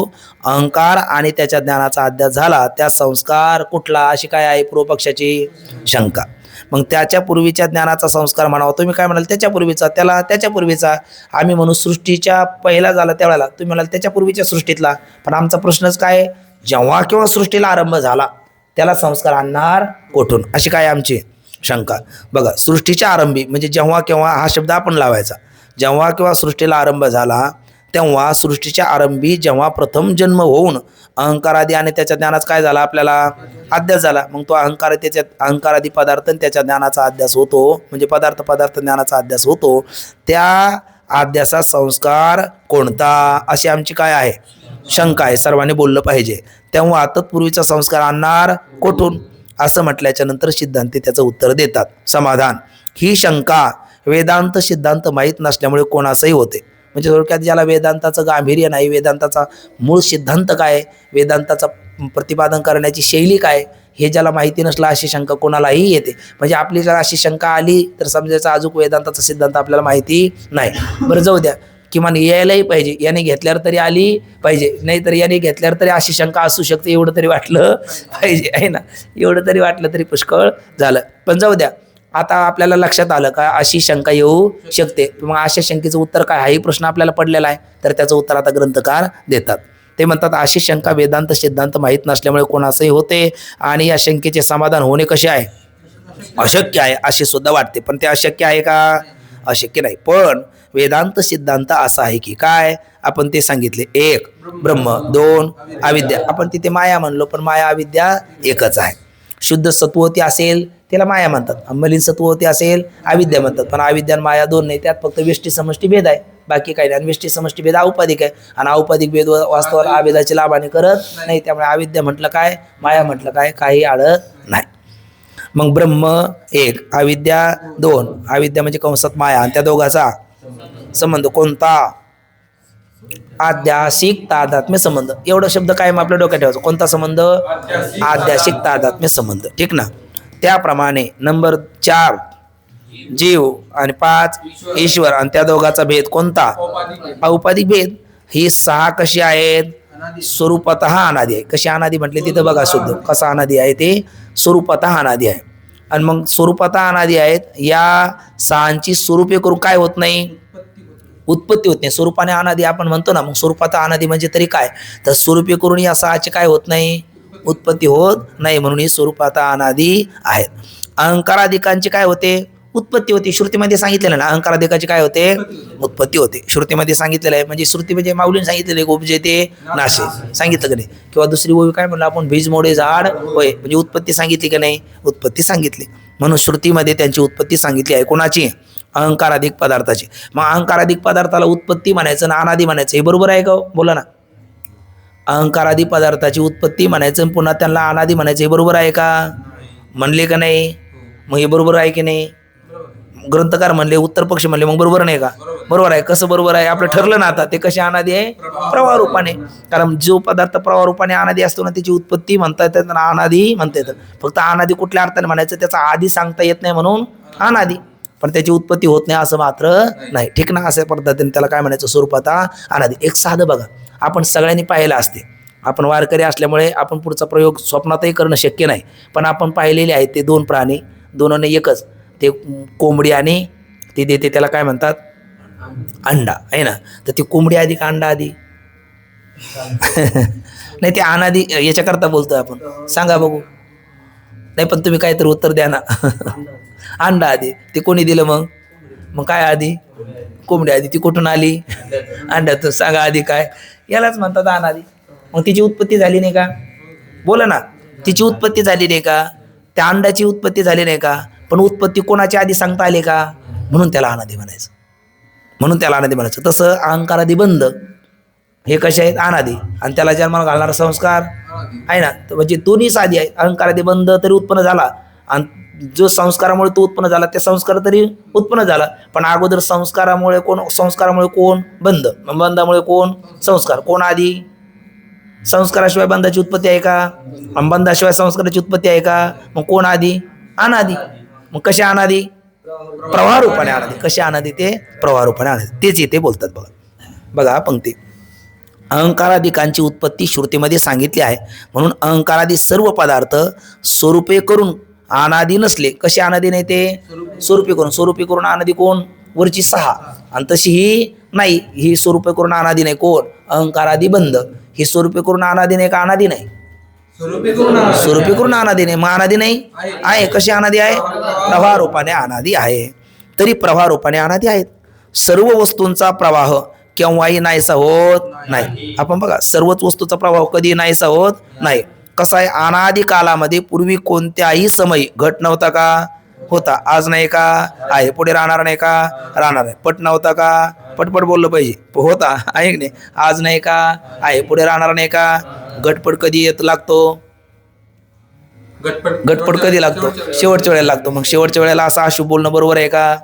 अहंकार आणि त्याच्या ज्ञानाचा अध्यास झाला त्या संस्कार कुठला? अशी काय आहे पूर्व पक्षाची शंका. मग त्याच्या पूर्वीच्या ज्ञानाचा संस्कार म्हणावा. तुम्ही काय म्हणाल? त्याच्या पूर्वीचा. त्याला त्याच्या पूर्वीचा. आम्ही म्हणू सृष्टीच्या पहिला झाला त्यावेळेला, तुम्ही म्हणाल त्याच्या पूर्वीच्या सृष्टीतला. पण आमचा प्रश्नच काय? जेव्हा केव्हा सृष्टीला आरंभ झाला त्याला संस्कार आणणार कोठून, अशी काय आमची शंका. बघा, सृष्टीच्या आरंभी म्हणजे जेव्हा केव्हा हा शब्द आपण लावायचा. जेव्हा केव्हा सृष्टीला आरंभ झाला तेव्हा सृष्टीच्या आरंभी जेव्हा प्रथम जन्म होऊन अहंकारादी आणि त्याच्या ज्ञानाचा काय झाला, आपल्याला अध्यास झाला. मग तो अहंकारादी पदार्थ आणि त्याच्या ज्ञानाचा अध्यास होतो, म्हणजे पदार्थ ज्ञानाचा अध्यास होतो. त्या अध्यासा संस्कार कोणता, अशी आमची काय आहे शंका आहे. सर्वांनी बोललं पाहिजे. तेव्हा तत्पूर्वीचा संस्कार आणणार कोठून, असं म्हटल्याच्या नंतर सिद्धांती त्याचं उत्तर देतात. समाधान, ही शंका वेदांत सिद्धांत माहीत नसल्यामुळे कोणासही होते. म्हणजे थोडक्यात ज्याला वेदांताचं गांभीर्य नाही, वेदांताचा मूळ सिद्धांत काय, वेदांताचा प्रतिपादन करण्याची शैली काय, हे ज्याला माहिती नसलं अशी शंका कोणालाही येते. म्हणजे आपली जर अशी शंका आली तर समजायचं अजून वेदांताचा सिद्धांत आपल्याला माहिती नाही. बरं, जाऊ द्या, किमान यायलाही पाहिजे. याने घेतल्यावर तरी आली पाहिजे, नाहीतर याने घेतल्यावर तरी अशी शंका असू शकते, एवढं तरी वाटलं पाहिजे, आहे ना. एवढं तरी वाटलं तरी पुष्कळ झालं. पण जाऊ द्या, आता आपल्याला लक्षात आलं का अशी शंका येऊ शकते. मग अशा शंकेचं उत्तर काय, हाही प्रश्न आपल्याला पडलेला आहे. तर त्याचं उत्तर आता ग्रंथकार देतात. ते म्हणतात अशी शंका वेदांत सिद्धांत माहीत नसल्यामुळे कोणासही होते आणि या शंकेचे समाधान होणे कसे आहे, अशक्य आहे असे सुद्धा वाटते. पण ते अशक्य आहे का, अशक्य नाही. पण वेदांत सिद्धांत असा आहे की काय, आपण ते सांगितले, एक ब्रह्म, दोन अविद्या. आपण तिथे माया म्हणलो, पण माया अविद्या एकच आहे. शुद्ध सत्ववती असेल त्याला माया म्हणतात, मलिन सत्ववती असेल अविद्या म्हणतात. पण अविद्या आणि माया दोन नाही, त्यात फक्त व्यष्टी समष्टी भेद आहे, बाकी काही नाही. आणि व्यष्टी समष्टी भेद औपाधिक आहे, आणि औपाधिक भेद वास्तवाला अभेदाची लाभाने करत नाही. त्यामुळे अविद्या म्हटलं काय, माया म्हटलं काय, काही आडत नाही. मग ब्रह्म एक, अविद्या दोन. अविद्या म्हणजे कंसात माया, आणि त्या दोघाचा संबंध कोणता, आध्यासिक तादात्म्य संबंध. एवढा शब्द काय मग आपल्या डोक्यात ठेवायचं, कोणता संबंध, आध्यासिक तादात्म्य संबंध. ठीक ना. त्याप्रमाणे नंबर 4 जीव आणि 5 ईश्वर, आणि त्या दोघाचा भेद कोणता, औपाधिक भेद. ही 6 कशी आहेत, स्वरूपतः अनादी आहे. कशी अनादी म्हटले तिथं बघा, शुद्ध कसा अनादी आहे, ते स्वरूपतः अनादी आहे. आणि मग स्वरूपतः अनादी आहेत, या 6ची स्वरूपे करून काय होत नाही, उत्पत्ती होत नाही. स्वरूपाने अनादी आपण म्हणतो ना, मग स्वरूपात अनादी म्हणजे तरी काय, तर स्वरूपी करून या 6ची काय होत नाही, उत्पत्ती होत नाही. म्हणून ही स्वरूपात अनादी आहेत. अहंकाराधिकांची काय होते, उत्पत्ती होती. श्रुतीमध्ये सांगितलेलं ना, अहंकाराधिकाची काय होते, उत्पत्ती होते. श्रुतीमध्ये सांगितलेलं आहे. म्हणजे श्रुती म्हणजे माऊलीने सांगितलेलं आहे, उपजे ते नाशे, सांगितलं का नाही. किंवा दुसरी ओवी काय म्हणलं आपण, बीज मोडे झाड होय, म्हणजे उत्पत्ती सांगितली का नाही, उत्पत्ती सांगितली. म्हणून श्रुतीमध्ये त्यांची उत्पत्ती सांगितली आहे. कोणाची, अहंकाराधिक पदार्थाची. मग अहंकाराधिक पदार्थाला उत्पत्ती म्हणायचं ना अनादी म्हणायचं, हे बरोबर आहे का, बोला ना. अहंकारादी पदार्थाची उत्पत्ती म्हणायचं पुन्हा त्यांना अनादी म्हणायचं, हे बरोबर आहे का, म्हणले का नाही. मग हे बरोबर आहे की नाही, ग्रंथकार म्हणले, उत्तर पक्ष म्हणले, मग बरोबर नाही का, बरोबर आहे. कसं बरोबर आहे, आपलं ठरलं ना आता, ते कसे अनादी आहे, प्रवाह रूपाने. कारण जो पदार्थ प्रवाह रूपाने अनादी असतो ना, त्याची उत्पत्ती म्हणता येतात ना, अनादी म्हणता येतं. फक्त अनादी कुठल्या अर्थाने म्हणायचं, त्याचा आधी सांगता येत नाही म्हणून अनादी, पण त्याची उत्पत्ती होत नाही असं मात्र नाही. ठीक ना. अशा पद्धतीने त्याला काय म्हणायचं, स्वरूपाता अनादी. एक साधं बघा, आपण सगळ्यांनी पाहिलं असते, आपण वारकरी असल्यामुळे आपण पुढचा प्रयोग स्वप्नातही करणं शक्य नाही, पण आपण पाहिलेले आहेत ते 2 प्राणी, दोनोने एकच, ते कोंबडी आणि ते देते त्याला काय म्हणतात, अंडा, आहे ना. तर ती कोंबडी आधी का अंडा आधी नाही, ते अनादी याच्याकरता बोलतोय आपण, सांगा बघू. नाही पण तुम्ही काहीतरी उत्तर द्या ना अंडा आधी, ते कोणी दिलं मग काय आधी, कोंबडी आधी, ती कुठून आली, अंड्यातून. सांगा आधी काय, यालाच म्हणतात अनादी. मग तिची उत्पत्ती झाली नाही का, बोला ना, तिची उत्पत्ती झाली नाही का, त्या अंड्याची उत्पत्ती झाली नाही का, पण उत्पत्ती कोणाच्या आधी सांगता आली का, म्हणून त्याला अनादी म्हणायचं, म्हणून त्याला अनादी म्हणायचं. तसं अहंकारादी बंध हे कसे आहेत, अनादी, आणि त्याला जन्माला घालणारा संस्कार आहे ना. तर म्हणजे दोन्ही साधी आहे. अहंकारादी बंध तरी उत्पन्न झाला, आणि जो संस्कारामुळे तो उत्पन्न झाला त्या संस्कार तरी उत्पन्न झाला. पण अगोदर संस्कारामुळे कोण बंध, बंधामुळे कोण संस्कार, कोण आधी, संस्काराशिवाय बंधाची उत्पत्ती आहे का, बंधाशिवाय संस्काराची उत्पत्ती आहे का, मग कोण आधी, अनादी. मग कशा अनादी, प्रवाह रूपाने अनादी. कसे अनादी, ते प्रवाह रूपाने अनादी. तेच इथे बोलतात. बघा पंक्ती, अहंकाराधिकांची उत्पत्ती श्रुतीमध्ये सांगितली आहे. म्हणून अहंकारादी सर्व पदार्थ स्वरूपे करून अनादी नसले. कसे अनादी नाही, ते स्वरूपी करून अनादी कोण, वरची 6, आणि तशी ही नाही. ही स्वरूपे करून अनादी नाही. कोण? अहंकारादी बंध. ही स्वरूपे करून अनादी नाही का? अनादी नाही. स्वरूपी करून अनादी नाही. मग अनादी नाही आहे. कशी अनादी आहे? प्रवाह रूपाने अनादी आहे. तरी प्रवाह रूपाने अनादी आहेत. सर्व वस्तूंचा प्रवाह केव्हाही नाहीसा होत नाही. आपण बघा, सर्वच वस्तूचा प्रवाह कधी नाहीसा होत नाही. कसा आहे? अनादी कालामध्ये पूर्वी कोणत्याही समयी घट नव्हता का? होता. आज नाही का? आहे. पुढे राहणार नाही का? राहणार आहे. पट नव्हता का? पटपट बोललं पाहिजे. होता. आहे की नाही? आज नाही का? आहे. पुढे राहणार नाही का? घटपट कधी येत लागतो? घटपट कधी लागतो? शेवटच्या वेळेला लागतो. मग शेवटच्या वेळेला असं अशुभ बोलणं बरोबर आहे का?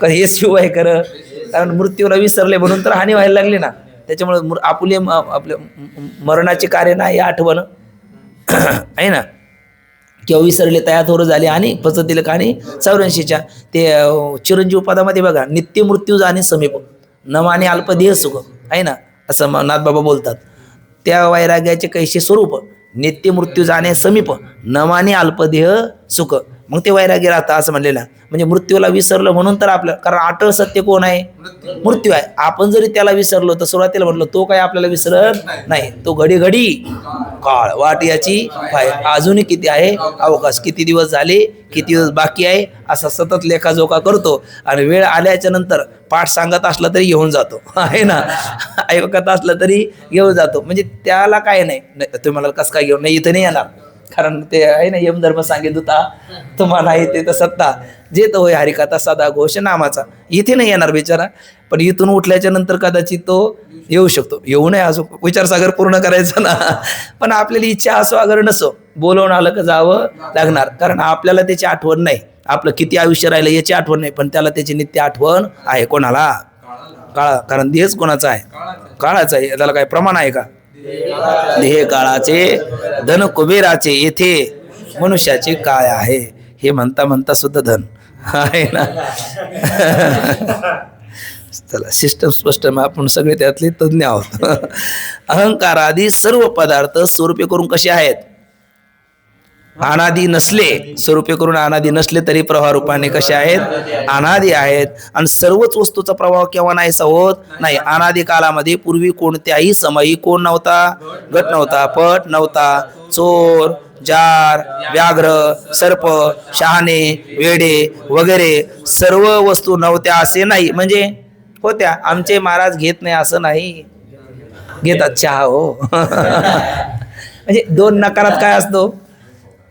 कधी हे शिव आहे खरं? कारण मृत्यूला विसरले म्हणून तर हानी व्हायला लागली ना. त्याच्यामुळे आपले मरणाचे कार्य नाही आठवण आहे ना. किंवा विसरले तयार थोडं झाले आणि पचतील आणि 84च्या ते चिरंजीव पदामध्ये बघा, नित्य मृत्यू जाणे समीप न माने अल्पदेह सुख आहे ना, असं नाथबाबा बोलतात. त्या वैराग्याचे कैसे स्वरूप नित्य मृत्यू जाणे समीप न माने अल्पदेह सुख. मग ते वैराग्य राहतं असं म्हणलेलं. म्हणजे मृत्यूला विसरलं म्हणून तर आपलं, कारण अटळ सत्य कोण आहे? मृत्यू आहे. आपण जरी त्याला विसरलो तर सुरुवातीला म्हटलं तो काय आपल्याला विसरत नाही. तो घडी घडी काळ वाट याची पाय. अजूनही किती आहे अवकाश, किती दिवस झाले, किती दिवस बाकी आहे, असा सतत लेखाजोखा करतो. आणि वेळ आल्याच्या नंतर पाठ सांगत असला तरी घेऊन जातो आहे ना, ऐकत असलं तरी घेऊन जातो. म्हणजे त्याला काय नाही. तुम्हाला कसं काय घेऊन नाही? इथं नाही येणार, कारण ते आहे ना यमधर्म सांगेल होता तुम्हाला येते तर सत्ता जे तो होय हरिकथा सदा घोष नामाचा. इथे नाही येणार बिचारा, पण इथून उठल्याच्या नंतर कदाचित तो येऊ शकतो. येऊ नये असो, विचारसागर पूर्ण करायचं ना. पण आपल्याला इच्छा असो अगर नसो, बोलवून आलं का जावं लागणार. कारण आपल्याला त्याची आठवण नाही. आपलं किती आयुष्य राहिलं याची आठवण नाही, पण त्याला त्याची नित्य आठवण आहे. कोणाला? काळा. कारण देहच कोणाचा आहे? काळाचा आहे. त्याला काय प्रमाण आहे का? देह काळाचे, धन कुबेराचे, येथे मनुष्याचे काय आहे? हे म्हणता म्हणता सुद्धा धन आहे ना. चला, सिस्टम स्पष्ट. मग आपण सगळे त्यातले तज्ञ आहोत. अहंकारादी सर्व पदार्थ स्वरूपे करून कसे आहेत? अनादी नसले, स्वरूपे करून अनादी नसले तरी प्रवाह रूपाने कसे आहेत? अनादी आहेत. आणि सर्वच वस्तूचा प्रभाव केव्हा नाहीसा होत नाही. अनादी कालामध्ये पूर्वी कोणत्याही समयी कोण नव्हता? घट नव्हता, पट नव्हता, चोर, जार, व्याघ्र, सर्प, शहाणे, वेडे वगैरे सर्व वस्तू नव्हत्या असे नाही. म्हणजे होत्या. आमचे महाराज घेत नाही असं नाही, घेतात चहा हो. म्हणजे दोन नकारात काय असतो?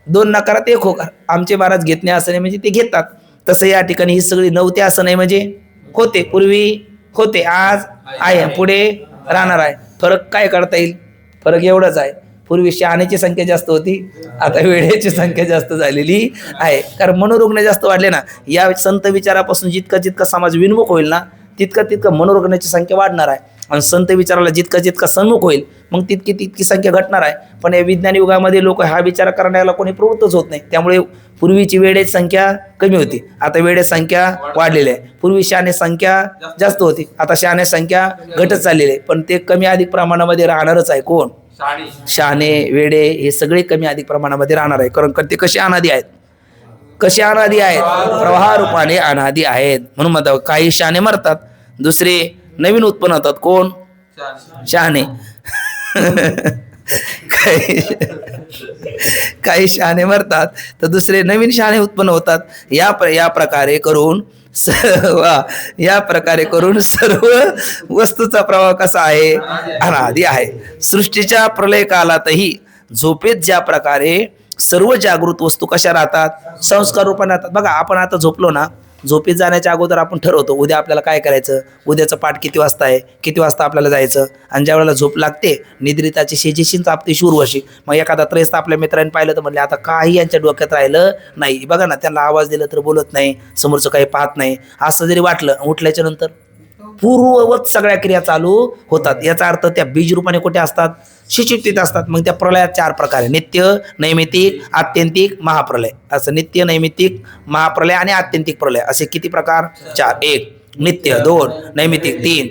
दोन नकारात एक होकार. आमचे महाराज घेत नाही असं नाही म्हणजे ते घेतात. तसं या ठिकाणी ही सगळी नव्हते असं नाही, म्हणजे होते. पूर्वी होते, आज आहे, पुढे राहणार आहे. फरक काय करता येईल? फरक एवढाच आहे. पूर्वी शहाण्याची संख्या जास्त होती, आता वेळेची संख्या जास्त झालेली आहे. कारण मनोरुग्ण जास्त वाढले ना. या संत विचारापासून जितका समाज विन्मुख होईल ना, तितकं मनोरुग्णाची संख्या वाढणार आहे. आणि संत विचाराला जितका सन्मुख होईल मग तितकी संख्या घटणार आहे. पण या विज्ञान युगामध्ये लोक हा विचार करण्याला कोणी प्रवृत्तच होत नाही. त्यामुळे पूर्वीची वेळेची संख्या कमी होती, आता वेळेची संख्या वाढलेली आहे. पूर्वी शहाणे संख्या जास्त होती, आता शहाणे संख्या घटत चाललेली आहे. पण ते कमी अधिक प्रमाणामध्ये राहणारच आहे. कोण? शहाणे, वेडे हे सगळे कमी अधिक प्रमाणामध्ये राहणार आहे. कारण ते कसे अनादी आहेत? कसे अनादी आहेत? प्रवाह रूपाने अनादी आहेत. म्हणून म्हणतात काही शहाणे मरतात, दुसरे नवीन उत्पन्न होतात. कोण? शहाणे. काही शहाणे मरतात तर दुसरे नवीन शहाणे उत्पन्न होतात. या प्रकारे करून सर्व वस्तूचा प्रभाव कसा आहे? अनादी आहे. सृष्टीच्या प्रलय कालातही झोपेत ज्या प्रकारे सर्व जागृत वस्तू कशा राहतात? संस्कार रूपाने राहतात. बघा, आपण आता झोपलो ना, झोपेत जाण्याच्या अगोदर आपण ठरवतो उद्या आपल्याला काय करायचं, उद्याचं पाठ किती वाजता आहे, किती वाजता आपल्याला जायचं. आणि ज्या वेळेला झोप लागते निद्रिताची शेजेशीन तापते शूरवशी. मग एखादा त्रयस्थ आपल्या मित्रांनी पाहिलं तर म्हणले आता काही यांच्या डोक्यात राहिलं नाही. बघा ना, त्यांना आवाज दिला तर बोलत नाही, समोरचं काही पाहत नाही. असं जरी वाटलं, उठल्याच्या नंतर पूर्ववत सगळ्या क्रिया चालू होतात. याचा अर्थ त्या बीज रूपाने कुठे असतात? शिचिप्तीत असतात. मग त्या प्रलयात 4 प्रकार आहे: नित्य, नैमित्तिक, आत्यंतिक, महाप्रलय. असं नित्य, नैमित्तिक, महाप्रलय आणि आत्यंतिक प्रलय असे किती प्रकार? 4. 1 नित्य, 2 नैमित्तिक, 3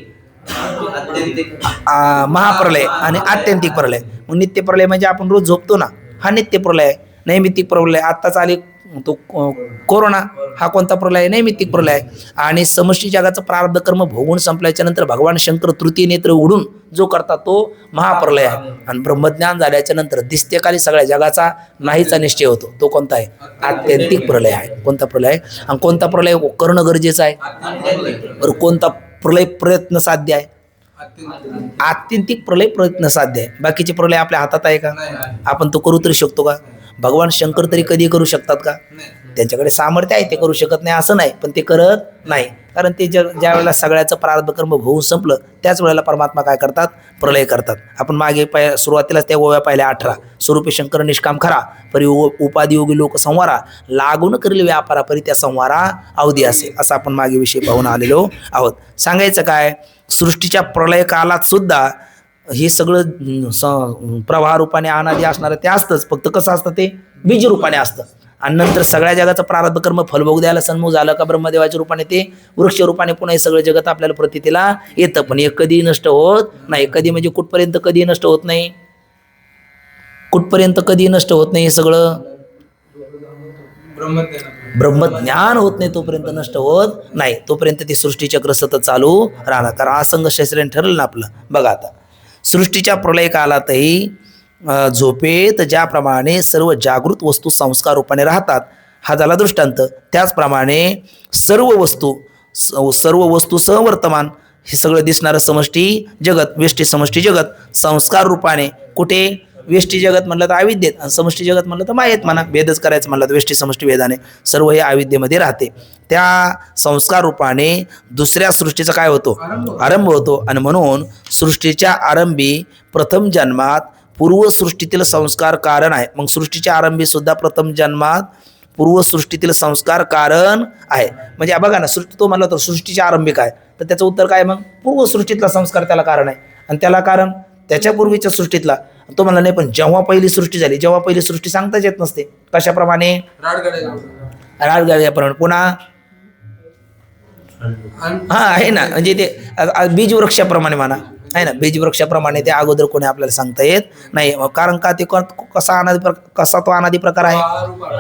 महाप्रलय आणि आत्यंतिक प्रलय. मग नित्य प्रलय म्हणजे आपण रोज झोपतो ना, हा नित्य प्रलय आहे. नैमित्तिक प्रलय आत्ताच आली तो कोरोना हा कोणता प्रलय आहे? नैमित्तिक प्रलय आहे. आणि समष्टी जगाचं प्रारब्ध कर्म भोगून संपल्याच्या नंतर भगवान शंकर तृतीय नेत्र उघडून जो करतात तो महाप्रलय आहे. आणि ब्रह्मज्ञान झाल्याच्या नंतर दिसतेकाली सगळ्या जगाचा नाहीचा निश्चय होतो. तो कोणता आहे? आत्यंतिक प्रलय आहे. कोणता प्रलय आहे? आणि कोणता प्रलय करणं गरजेचं आहे? बरं, कोणता प्रलय प्रयत्न साध्य आहे? आत्यंतिक प्रलय प्रयत्न साध्य आहे. बाकीचे प्रलय आपल्या हातात आहे का? आपण तो करू तरी शकतो का? भगवान शंकर तरी कधी करू शकतात का? त्यांच्याकडे सामर्थ्य आहे, ते करू शकत नाही असं नाही, पण ते करत नाही. कारण ते ज्या वेळेला सगळ्याचं प्रारब्ध कर्म होऊन संपलं त्याच वेळेला परमात्मा काय करतात? प्रलय करतात. आपण मागे सुरुवातीलाच त्या ओव्या पाहिल्या 18. स्वरूपी शंकर निष्काम खरा परी उपाधी योगी लोक संवारा लागून करील व्यापारा परी त्या संवारा अवधी असे, असं आपण मागे विषय पाहून आलेलो आहोत. सांगायचं काय? सृष्टीच्या प्रलय कालात सुद्धा हे सगळं प्रवाह रूपाने अनादी असणारं ते असतंच. फक्त कसं असतं? ते बीज रूपाने असतं. आणि नंतर सगळ्या जगाचं प्रारब्ध कर्म फलभोग द्यायला सन्मुख झालं का ब्रह्मदेवाच्या रूपाने ते वृक्ष रूपाने पुन्हा हे सगळं जगत आपल्याला प्रतीतीला येतं. पण हे कधी नष्ट होत नाही. कधी म्हणजे कुठपर्यंत कधी नष्ट होत नाही? कुठपर्यंत कधी नष्ट होत नाही? हे सगळं ब्रह्मज्ञान होत नाही तोपर्यंत नष्ट होत नाही. तोपर्यंत ती सृष्टीचक्र सतत चालू राहणार. कारण असंग शस्त्राने ठरलं ना आपलं. बघा आता सृष्टीच्या प्रलय कालातही झोपेत ज्याप्रमाणे सर्व जागृत वस्तू संस्कार रूपाने राहतात हा झाला दृष्टांत. त्याचप्रमाणे सर्व वस्तू सहवर्तमान हे सगळं दिसणारं समष्टी जगत, व्यष्टी समष्टी जगत संस्कार रूपाने कुठे? व्यष्टी जगत म्हणलं तर अविद्येत आणि समष्टी जगत म्हणलं तर मायेत म्हणा. भेदच करायचं म्हणलं तर व्यष्टी समष्टी भेदाने सर्व हे अविद्येमध्ये राहते. त्या संस्कार रूपाने दुसऱ्या सृष्टीचा काय होतो? आरंभ होतो. आणि म्हणून सृष्टीच्या आरंभी प्रथम जन्मात पूर्वसृष्टीतील संस्कार कारण आहे. मग सृष्टीच्या आरंभी सुद्धा प्रथम जन्मात पूर्वसृष्टीतील संस्कार कारण आहे. म्हणजे बघा ना, तो म्हणला तर सृष्टीच्या आरंभी काय? तर त्याचं उत्तर काय? मग पूर्वसृष्टीतला संस्कार त्याला कारण आहे. आणि त्याला कारण त्याच्या पूर्वीच्या सृष्टीतला. तो म्हणला नाही, पण जेव्हा पहिली सृष्टी झाली, जेव्हा पहिली सृष्टी सांगताच येत नसते. कशाप्रमाणे? राडगाड्याप्रमाणे. पुन्हा हा आहे ना, म्हणजे ते बीजवृक्षाप्रमाणे म्हणा, आहे ना, बीजवृक्षाप्रमाणे ते अगोदर कोणी आपल्याला सांगता येत नाही. कारण का? ते कसा तो अनादी प्रकार आहे?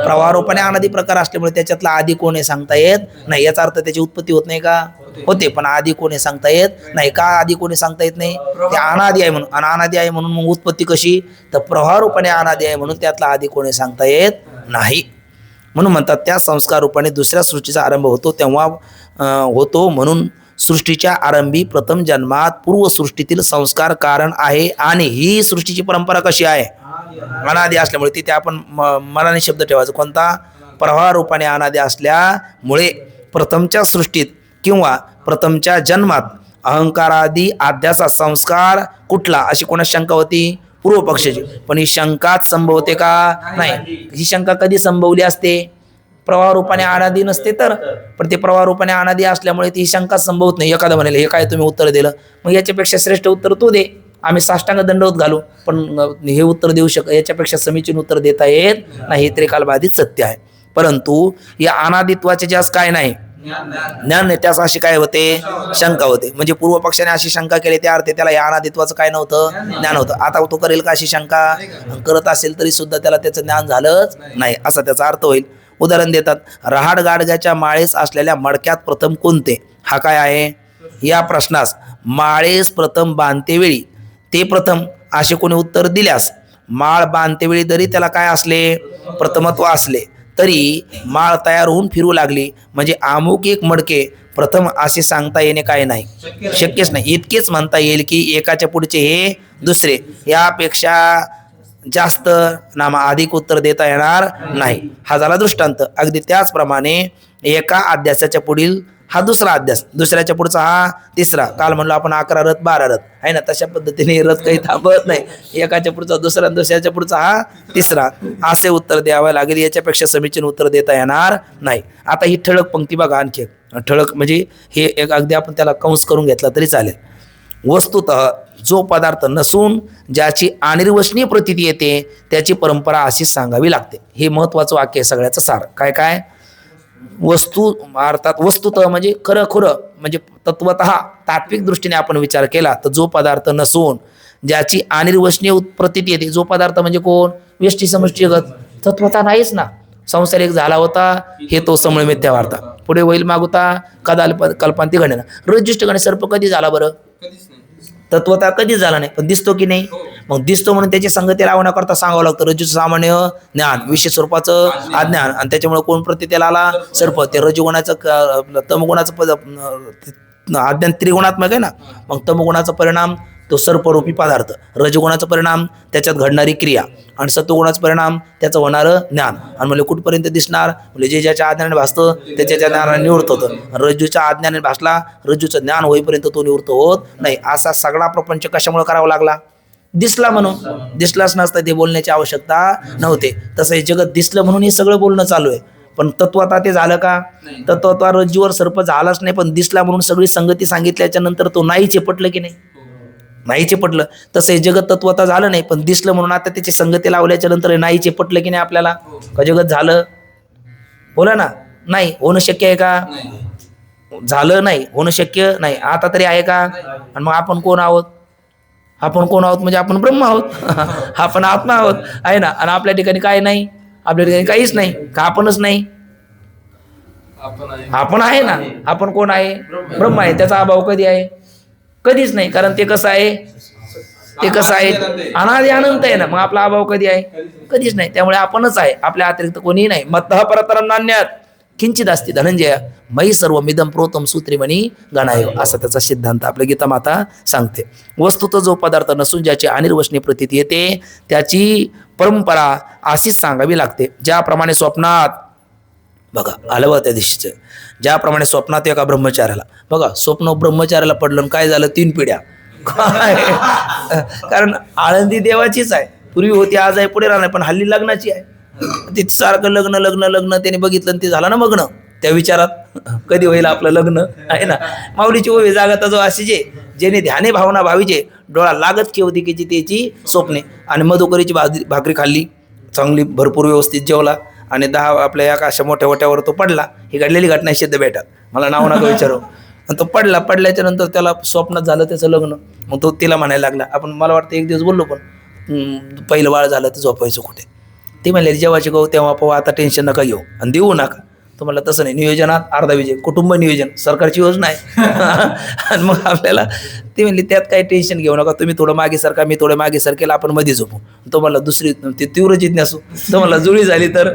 प्रवाहरूपाने अनादी प्रकार असल्यामुळे त्याच्यातला आधी कोणी सांगता येत नाही. याचा अर्थ त्याची उत्पत्ती होत नाही का? होते, पण आधी कोणी सांगता येत नाही. का आधी कोणी सांगता येत नाही? ते अनादी आहे म्हणून. आणि अनादी आहे म्हणून मग उत्पत्ती कशी? तर प्रवाहरूपाने अनादी आहे म्हणून त्यातला आधी कोणी सांगता येत नाही. म्हणून म्हणतात त्या संस्कार रूपाने दुसऱ्या सृष्टीचा आरंभ होतो तेव्हा होतो. म्हणून सृष्टीच्या आरंभी प्रथम जन्मात पूर्वसृष्टीतील संस्कार कारण आहे. आणि ही सृष्टीची परंपरा कशी आहे? अनादी असल्यामुळे तिथे आपण मनाने शब्द ठेवायचा. कोणता? प्रवाह रूपाने अनादी असल्यामुळे प्रथमच्या सृष्टीत किंवा प्रथमच्या जन्मात अहंकारादी अध्यासा संस्कार कुठला? अशी कोणाची शंका होती? पूर्व पक्षाची. पण ही शंकाच संभवते का? नाही. ही शंका कधी संभवली असते? प्रवाह रूपाने अनादी नसते तर. पण ते प्रवाह रूपाने अनादी असल्यामुळे ती शंका संभवत नाही. एखादं म्हणेल हे काय तुम्ही उत्तर दिलं, मग याच्यापेक्षा श्रेष्ठ उत्तर तू दे, आम्ही साष्टांग दंडवत घालू. पण हे उत्तर देऊ याच्यापेक्षा समीचीन उत्तर देता येत नाही. हे त्रिकालबाधित सत्य आहे. परंतु या अनादित्वाचे जास्त काय नाही? ज्ञान नाही. त्यास अशी काय होते? शंका होते. म्हणजे पूर्व पक्षाने अशी शंका केली त्या अर्थे त्याला या अनादित्वाचं काय नव्हतं? ज्ञान होतं. आता तो करेल का अशी शंका? करत असेल तरी सुद्धा त्याला त्याचं ज्ञान झालंच नाही असा त्याचा अर्थ होईल. उदाहरण देतात, रहाड गाडग्याच्या माळेस असलेल्या मडक्यात प्रथम कोणते? हा काय आहे? या प्रश्नास माळेस प्रथम बांधतेवेळी ते प्रथम असे कोणी उत्तर दिल्यास माळ बांधतेवेळी जरी त्याला काय असले? प्रथमत्व असले तरी माळ तयार होऊन फिरू लागली म्हणजे अमुक एक मडके प्रथम असे सांगता येणे काय नाही? शक्यच नाही. इतकेच म्हणता येईल की एकाच्या पुढचे हे दुसरे, यापेक्षा जास्त नामा अधिक उत्तर देता येणार नाही. हा झाला दृष्टांत. अगदी त्याचप्रमाणे एका अध्यासाच्या पुढील हा दुसरा अध्यास, दुसऱ्याच्या पुढचा हा तिसरा. काल म्हणलो आपण 11 रथ 12 रथ आहे ना, तशा पद्धतीने रथ काही थांबत नाही. एकाच्या पुढचा दुसरा, दुसऱ्याच्या पुढचा हा तिसरा, असे उत्तर द्यावं लागेल. याच्यापेक्षा समीचीन उत्तर देता येणार नाही. आता ही ठळक पंक्ती बघा. आणखी ठळक म्हणजे हे एक अगदी आपण त्याला कंस करून घेतला तरी चालेल. वस्तुतः जो पदार्थ नसून ज्याची अनिर्वचनीय प्रतीती येते त्याची परंपरा अशीच सांगावी लागते. हे महत्वाचं वाक्य आहे सगळ्याचं सार. काय काय? वस्तू अर्थात वस्तुतः म्हणजे खरं खुरं, म्हणजे तत्वतः तात्विक दृष्टीने आपण विचार केला तर जो पदार्थ नसून ज्याची अनिर्वचनीय प्रतीती येते, जो पदार्थ म्हणजे कोण? व्यष्टी समष्टी जगत तत्वतः नाहीच ना. संसारिक झाला होता हे तो समळ मिथ्या वार्ता. पुढे होईल मागुता कदाल कल्पांती घडणं. रज्जुष्ट गणे सर्प कधी झाला बरं? कधीच नाही. तत्वता कधीच झाला नाही, पण दिसतो की नाही? मग दिसतो म्हणून त्याची संगती लावण्याकरता सांगावं लागतं. रज्जूचं सामान्य ज्ञान, विशेष स्वरूपाचं अज्ञान, आणि त्याच्यामुळे कोण प्रत्येला आला? सर्प. ते रजगुणाचं तमगुणाचं अज्ञान त्रिगुणात्मक आहे ना, मग तमगुणाचा परिणाम तो सर्परूपी पदार्थ, रजगुणाचा परिणाम त्याच्यात घडणारी क्रिया, आणि सत्वगुणाचा परिणाम त्याचं होणारं ज्ञान. आणि म्हणजे कुठपर्यंत दिसणार? म्हणजे जे ज्याच्या आज्ञाने भासतं ते त्याच्या ज्ञानाने निवृत्त होतं. रज्जूच्या आज्ञाने भासला, रज्जूचं ज्ञान होईपर्यंत तो निवृत्त होत नाही. असा सगळा प्रपंच कशामुळे करावा लागला? दिसला म्हणून. दिसलाच नसता ते बोलण्याची आवश्यकता नव्हते. तसं हे जगत दिसलं म्हणून हे सगळं बोलणं चालू आहे. पण तत्वता ते झालं का? तत्वता रज्जूवर सर्प झालाच नाही, पण दिसला म्हणून सगळी संगती सांगितल्याच्या नंतर तो नाहीचे पटलं की नाही? नाहीचे पटलं. तसं हे जगत तत्वता झालं नाही, पण दिसलं म्हणून आता त्याची संगती लावल्याच्या नंतर नाहीचे पटलं की नाही आपल्याला? का जगत झालं? बोला ना. नाही होणं शक्य आहे का? झालं नाही, होणं शक्य नाही. आता तरी आहे का? आणि मग आपण कोण आहोत? आपण कोण आहोत म्हणजे आपण ब्रह्म आहोत. आपण आत्मा आहोत, आहे ना. आणि आपल्या ठिकाणी काय नाही? आपल्या ठिकाणी काहीच नाही. का आपणच नाही? आपण आहे ना. आपण कोण आहे? ब्रह्म आहे. त्याचा अभाव कधी आहे? कधीच नाही. कारण ते कसं आहे? ते कसं आहे? अनादि अनंत आहे ना. मग आपला अभाव कधी आहे? कधीच नाही. त्यामुळे आपणच आहे, आपल्या अतिरिक्त कोणीही नाही. मत्तः परतरम नान्यात किंचित अस्ति धनंजय मयि सर्वमिदं प्रोतम सूत्रीमणी गणाय, असा त्याचा सिद्धांत आपल्या गीता माता सांगते. वस्तुत जो पदार्थ नसून ज्याची अनिर्वचनीय प्रतीती येते त्याची परंपरा अशीच सांगावी लागते. ज्याप्रमाणे स्वप्नात, बघा आलं बघा त्या दिवशीचं, ज्याप्रमाणे स्वप्नात एका ब्रह्मचार्याला, बघा स्वप्न ब्रह्मचार्याला पडलं, काय झालं? 3 पिढ्या. काय? कारण आळंदी देवाचीच आहे, पूर्वी होती, आज आहे, पुढे राहणार, पण हल्ली लग्नाची आहे. ते सारखं लग्न लग्न लग्न त्याने बघितलं, ते झालं ना मग्न त्या विचारात, कधी होईल आपलं लग्न, आहे ना. माऊलीची ओवी जागता जो अशी जेणे ध्याने भावना भावीचे डोळा लागत केवदिकेची त्याची स्वप्ने. आणि मधुकरीची भाकरी खाल्ली, चांगली भरपूर व्यवस्थित जेवला, आणि 10 आपल्या एका अशा मोठ्या मोठ्यावर तो पडला. ही घडलेली घटना सिद्ध भेटत, मला नाव नका विचारू. आणि तो पडल्याच्या नंतर त्याला स्वप्नात झालं त्याचं लग्न. मग तो तिला म्हणायला लागला, आपण मला वाटतं एक दिवस बोललो, पण पहिलं बाळ झालं तर झोपायचं कुठे? ते म्हणले जेव्हाची गहू तेव्हा पाहू, आता टेन्शन नका घेऊ आणि देऊ नका. तो म्हणला तसं नाही, नियोजनात अर्धा विजय, कुटुंब नियोजन सरकारची योजना आहे. आणि मग आपल्याला ते म्हणले त्यात काही टेन्शन घेऊ नका, तुम्ही थोडं मागे सरका, मी थोडं मागे सरकेला, आपण मध्ये झोपू. तो म्हणला दुसरी ते तीव्र जिज्ञासू, तो म्हणला जुळी झाली तर?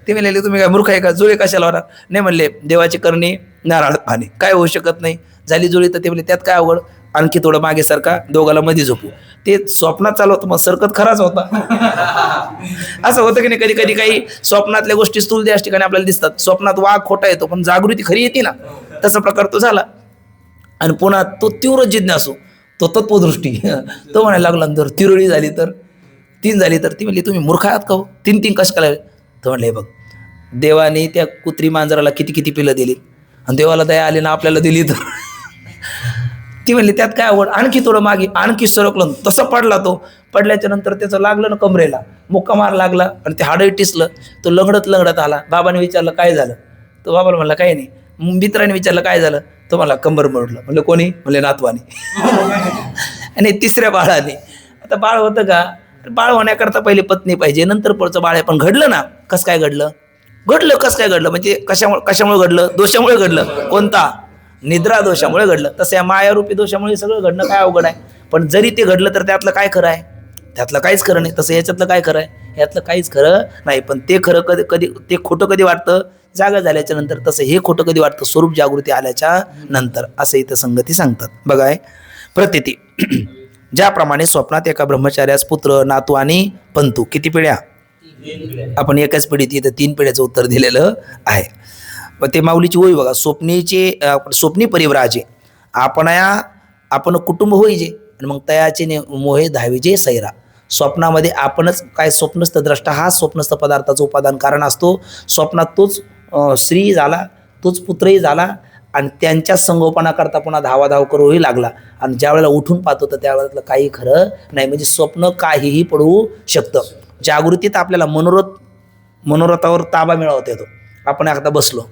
ते म्हणले तुम्ही काय मूर्ख आहे का? जुळे कशाला होणार? नाही म्हणले देवाची करणी नारळात पाणी, काय होऊ शकत नाही. झाली जुळी तर ते म्हणले त्यात काय अवघड, आणखी थोडं मागे सरका, दोघाला मध्ये झोपू. ते स्वप्नात चालू होतं, मग सरकत खराच होता. असं होतं की नाही? कधी कधी काही स्वप्नातल्या गोष्टी स्थूल देश ठिकाणी आपल्याला दिसतात. स्वप्नात वाघ खोटा येतो, पण जागृती खरी येते ना, तसा प्रकार तो झाला. आणि पुन्हा तो तीव्र जिज्ञासू, तो तत्वदृष्टी, तो म्हणायला लागला जर तिरळी झाली तर, 3 झाली तर? ती म्हणली तुम्ही मूर्ख आहात का हो? 3 कश काय? तर म्हणले बघ, देवाने त्या कुत्री मांजराला किती किती पिलं दिली, आणि देवाला दया आली ना आपल्याला दिली तर? ती म्हणली त्यात काय आवड, आणखी थोडं मागे, आणखी सरकलं. तसं पडला तो. पडल्याच्या नंतर त्याचं लागलं ना कमरेला, मुक्का मार लागला, आणि ते हाडही टिसलं. तो लंगडत आला. बाबाने विचारलं काय झालं? तो बाबाला म्हणला काही नाही. मित्राने विचारलं काय झालं? तो मला कंबर मोडलं. म्हणलं कोणी? म्हणले नातवाने. आणि 3ऱ्या बाळाने. आता बाळ होतं का? बाळ होण्याकरता पहिले पत्नी पाहिजे, नंतर पुढचं बाळ आहे. पण घडलं ना. कसं काय घडलं? कसं काय घडलं म्हणजे कशामुळे घडलं? दोषामुळे घडलं. कोणता? निद्रा दोषामुळे घडलं. तसं या मायारूपी दोषामुळे सगळं घडणं काय अवघड आहे. पण जरी ते घडलं तर त्यातलं काय खरं आहे? त्यातलं काहीच खरं नाही. तसं याच्यातलं काय खरं आहे? यातलं काहीच खरं नाही. पण ते खरं कधी ते खोटं कधी वाटतं? जागा झाल्याच्या नंतर. तसं हे खोटं कधी वाटतं? स्वरूप जागृती आल्याच्या नंतर. असं इथं संगती सांगतात. बघा आहे प्रतीती. ज्याप्रमाणे स्वप्नात एका ब्रह्मचार्यास पुत्र, नातू आणि पंतू, किती पिढ्या? आपण एकाच पिढीत इथं 3 पिढ्याचं उत्तर दिलेलं आहे. मग ते माऊलीची ओवी बघा, स्वप्नी परिव्राजे आपण कुटुंब होईजे, आणि मग तयाचे मोहे धावीजे सैरा. स्वप्नामध्ये आपणच काय, स्वप्नस्थ द्रष्टा हा स्वप्नस्थ पदार्थाचं उपादान कारण असतो. स्वप्नात तोच स्त्री झाला, तोच पुत्रही झाला, आणि त्यांच्या संगोपनाकरता पुन्हा धावाधाव करूही लागला. आणि ज्या वेळेला उठून पाहतो तर त्यावेळेला काही खरं नाही. म्हणजे स्वप्न काहीही पडू शकतं. जागृतीत आपल्याला मनोरथावर ताबा मिळवता येतो. आपण एकदा बसलो,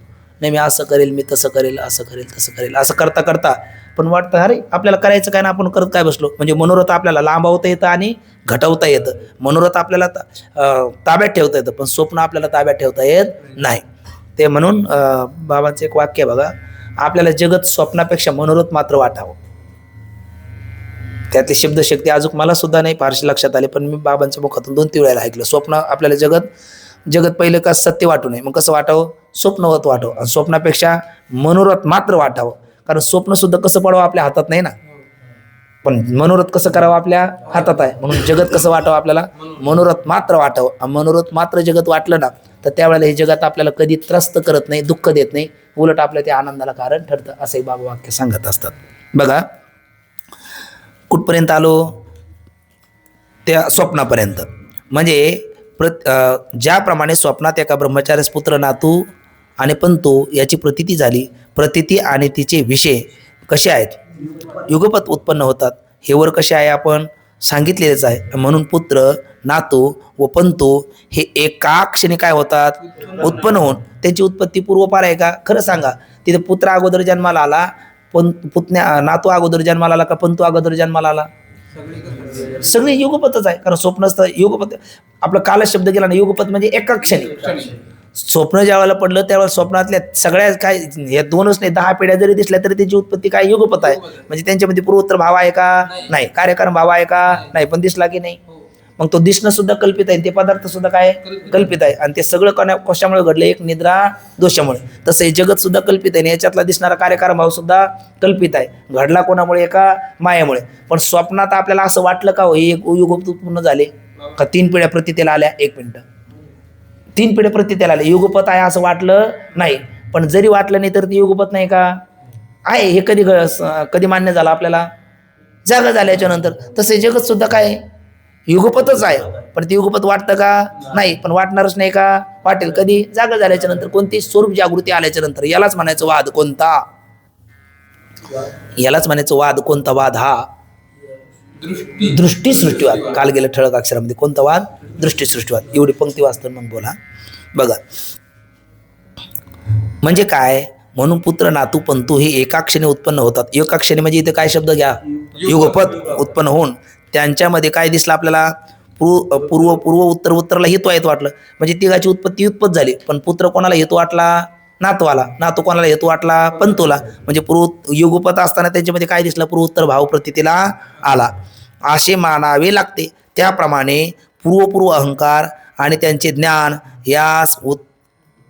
नाही मी असं करेल, मी तसं करेल, असं करेल, तसं करेल, असं करता करता पण वाटतं अरे आपल्याला करायचं काय ना, आपण करत काय बसलो. म्हणजे मनोरथ आपल्याला लांबवता येतं आणि घटवता येतं. मनोरथ आपल्याला ताब्यात ठेवता येतं, पण स्वप्न आपल्याला ताब्यात ठेवता येत नाही. ते म्हणून बाबांचं एक वाक्य बघा, आपल्याला जगत स्वप्नापेक्षा मनोरथ मात्र वाटावं. त्यातली शब्दशक्ती अजून मला सुद्धा नाही फारशी लक्षात आले, पण मी बाबांच्या मुखातून 2-3 वेळेला ऐकलं. स्वप्न आपल्याला जगत पहिलं का सत्य वाटू नये, मग कसं वाटावं, स्वप्नवत वाटावं. आणि स्वप्नापेक्षा मनोरथ मात्र वाटावं. कारण स्वप्न सुद्धा कसं पडावं आपल्या हातात नाही ना, पण मनोरथ कसं करावं आपल्या हातात आहे. म्हणून जगत कसं वाटावं आपल्याला, मनोरथ मात्र वाटावं. आणि मनोरथ मात्र जगत वाटलं ना, तर त्यावेळेला हे जगत आपल्याला कधी त्रस्त करत नाही, दुःख देत नाही, उलट आपल्या त्या आनंदाला कारण ठरतं, असंही बाबा वाक्य सांगत असतात. बघा कुठपर्यंत आलो, त्या स्वप्नापर्यंत. म्हणजे ज्याप्रमाणे स्वप्नात एका ब्रह्मचार्यास पुत्र, नातू आणि पंतू याची प्रतीती झाली, प्रतीती आणि तिचे विषय कसे आहेत, युगपत उत्पन्न होतात. हे वर कसे आहे आपण सांगितलेलेच आहे. म्हणून पुत्र, नातू व पंतू हे एका क्षणी काय होतात, उत्पन्न होऊन. त्यांची उत्पत्ती पूर्वपार आहे का, खरं सांगा. तिथे पुत्र अगोदर जन्माला आला, नातू अगोदर जन्माला आला का पंतू अगोदर जन्माला आला, सगळे युगपतच आहे. कारण स्वप्नच तर युगपत, आपला कालच शब्द गेला ना, युगपत म्हणजे एका क्षणी. स्वप्न ज्या वेळेला पडलं त्यावेळेला स्वप्नातल्या सगळ्या काय, या 2च नाही 10 पिढ्या जरी दिसल्या तरी त्याची उत्पत्ती काय युगपत आहे. म्हणजे त्यांच्यामध्ये पूर्वोत्तर भाव आहे का, नाही. कार्यकारण भाव आहे का, नाही. पण दिसला की नाही, मग तो दिसणं सुद्धा कल्पित आहे, ते पदार्थ सुद्धा काय कल्पित आहे. आणि ते सगळं कशामुळे घडलं, एक निद्रा दोषामुळे. तसं हे जगत सुद्धा कल्पित आहे, याच्यातला दिसणारा कार्यकारण भाव सुद्धा कल्पित आहे. घडला कोणामुळे, एका मायेमुळे. पण स्वप्नात आपल्याला असं वाटलं का, हे एक युग पूर्ण झाले का, 3 पिढ्या प्रतीतेला आल्या, 1 मिनिट, 3 पिढ्या प्रतीतेला आल्या, युगपत आहे असं वाटलं नाही. पण जरी वाटलं नाही तर ती युगपत नाही का, आहे. हे कधी मान्य झालं आपल्याला, जागा झाल्याच्या नंतर. तसे जगत सुद्धा काय युगपतच आहे, पण ते युगपत वाटतं का, नाही. पण वाटणारच नाही का, वाटेल कधी, जागा झाल्याच्या नंतर, कोणती स्वरूप जागृती आल्याच्या नंतर. यालाच म्हणायचं वाद कोणता, यालाच म्हणायचं वाद कोणता, वाद हा दृष्टी सृष्टीवाद. काल गेलं ठळक अक्षरामध्ये, कोणता वाद, दृष्टी सृष्टीवाद. एवढी पंक्ती वाचतो मग बोला. बघा म्हणजे काय, म्हणून पुत्र, नातू, पंतू हे एका क्षणी उत्पन्न होतात. एका क्षणी म्हणजे इथे काय शब्द घ्या, युगपत उत्पन्न होऊन. त्यांच्यामध्ये काय दिसलं आपल्याला, पूर्व उत्तरला हेतू आहेत वाटलं. म्हणजे तिघाची उत्पत्ती उत्पत्त झाली. पण पुत्र कोणाला हेतू वाटला, नातवाला. नातू कोणाला हेतू वाटला, पंतूला. म्हणजे युगपत असताना त्यांच्यामध्ये काय दिसलं, पूर्वोत्तर भाव प्रतीतीला आला, असे मानावे लागते. त्याप्रमाणे पूर्व अहंकार आणि त्यांचे ज्ञान यास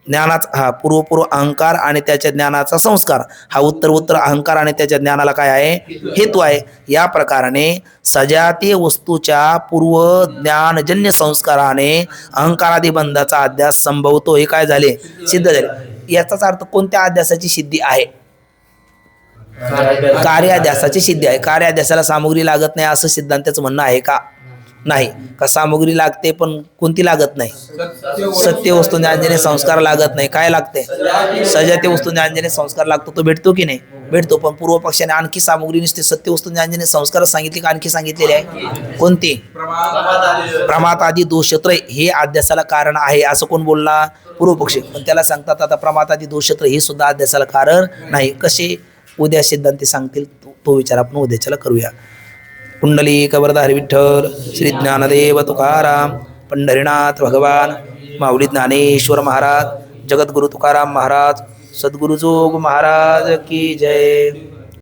ज्ञानाचा पूर्व अहंकार आणि त्याच्या ज्ञानाचा संस्कार हा उत्तर अहंकार आणि त्याच्या ज्ञानाला काय आहे, हेतू आहे. या प्रकाराने सजातीय वस्तूच्या पूर्व ज्ञानजन्य संस्काराने अहंकारादी बंधाचा अध्यास संभवतो. हे काय झाले, सिद्ध झाले. याचाच अर्थ कोणत्या अध्यासाची सिद्धी आहे, कार्याध्यासाची सिद्धी आहे. कार्याध्यासाला सामुग्री लागत नाही असं सिद्धांताचं म्हणणं आहे का, नाही. का सामुग्री लागते पण कोणती लागत नाही, सत्य वस्तू ज्ञानजन्य संस्कार लागत नाही. काय लागते, सजातीय वस्तू ज्ञानजन्य संस्कार लागतो. तो भेटतो की नाही, भेटतो. पण पूर्व पक्षाने आणखी सामुग्री नुसते सत्य वस्तू ज्ञानजन्य संस्कार सांगितले का आणखी सांगितलेले आहे, कोणती, प्रमाद आदी दोषत्रय हे अध्यासाला कारण आहे असं कोण बोलला, पूर्व पक्षी. पण त्याला सांगतात आता प्रमाद आदी दोषत्रय हे सुद्धा अध्यासाला कारण नाही. कसे, उद्या सिद्धांती सांगतील, तो विचार आपण उद्याच्याला करूया. पुंडलिक वरदाहरी विठ्ठल, श्री ज्ञानदेव तुकाराम, पंढरीनाथ भगवान, माऊली ज्ञानेश्वर महाराज, जगद्गुरु तुकाराम महाराज, सद्गुरु जोग महाराज की जय.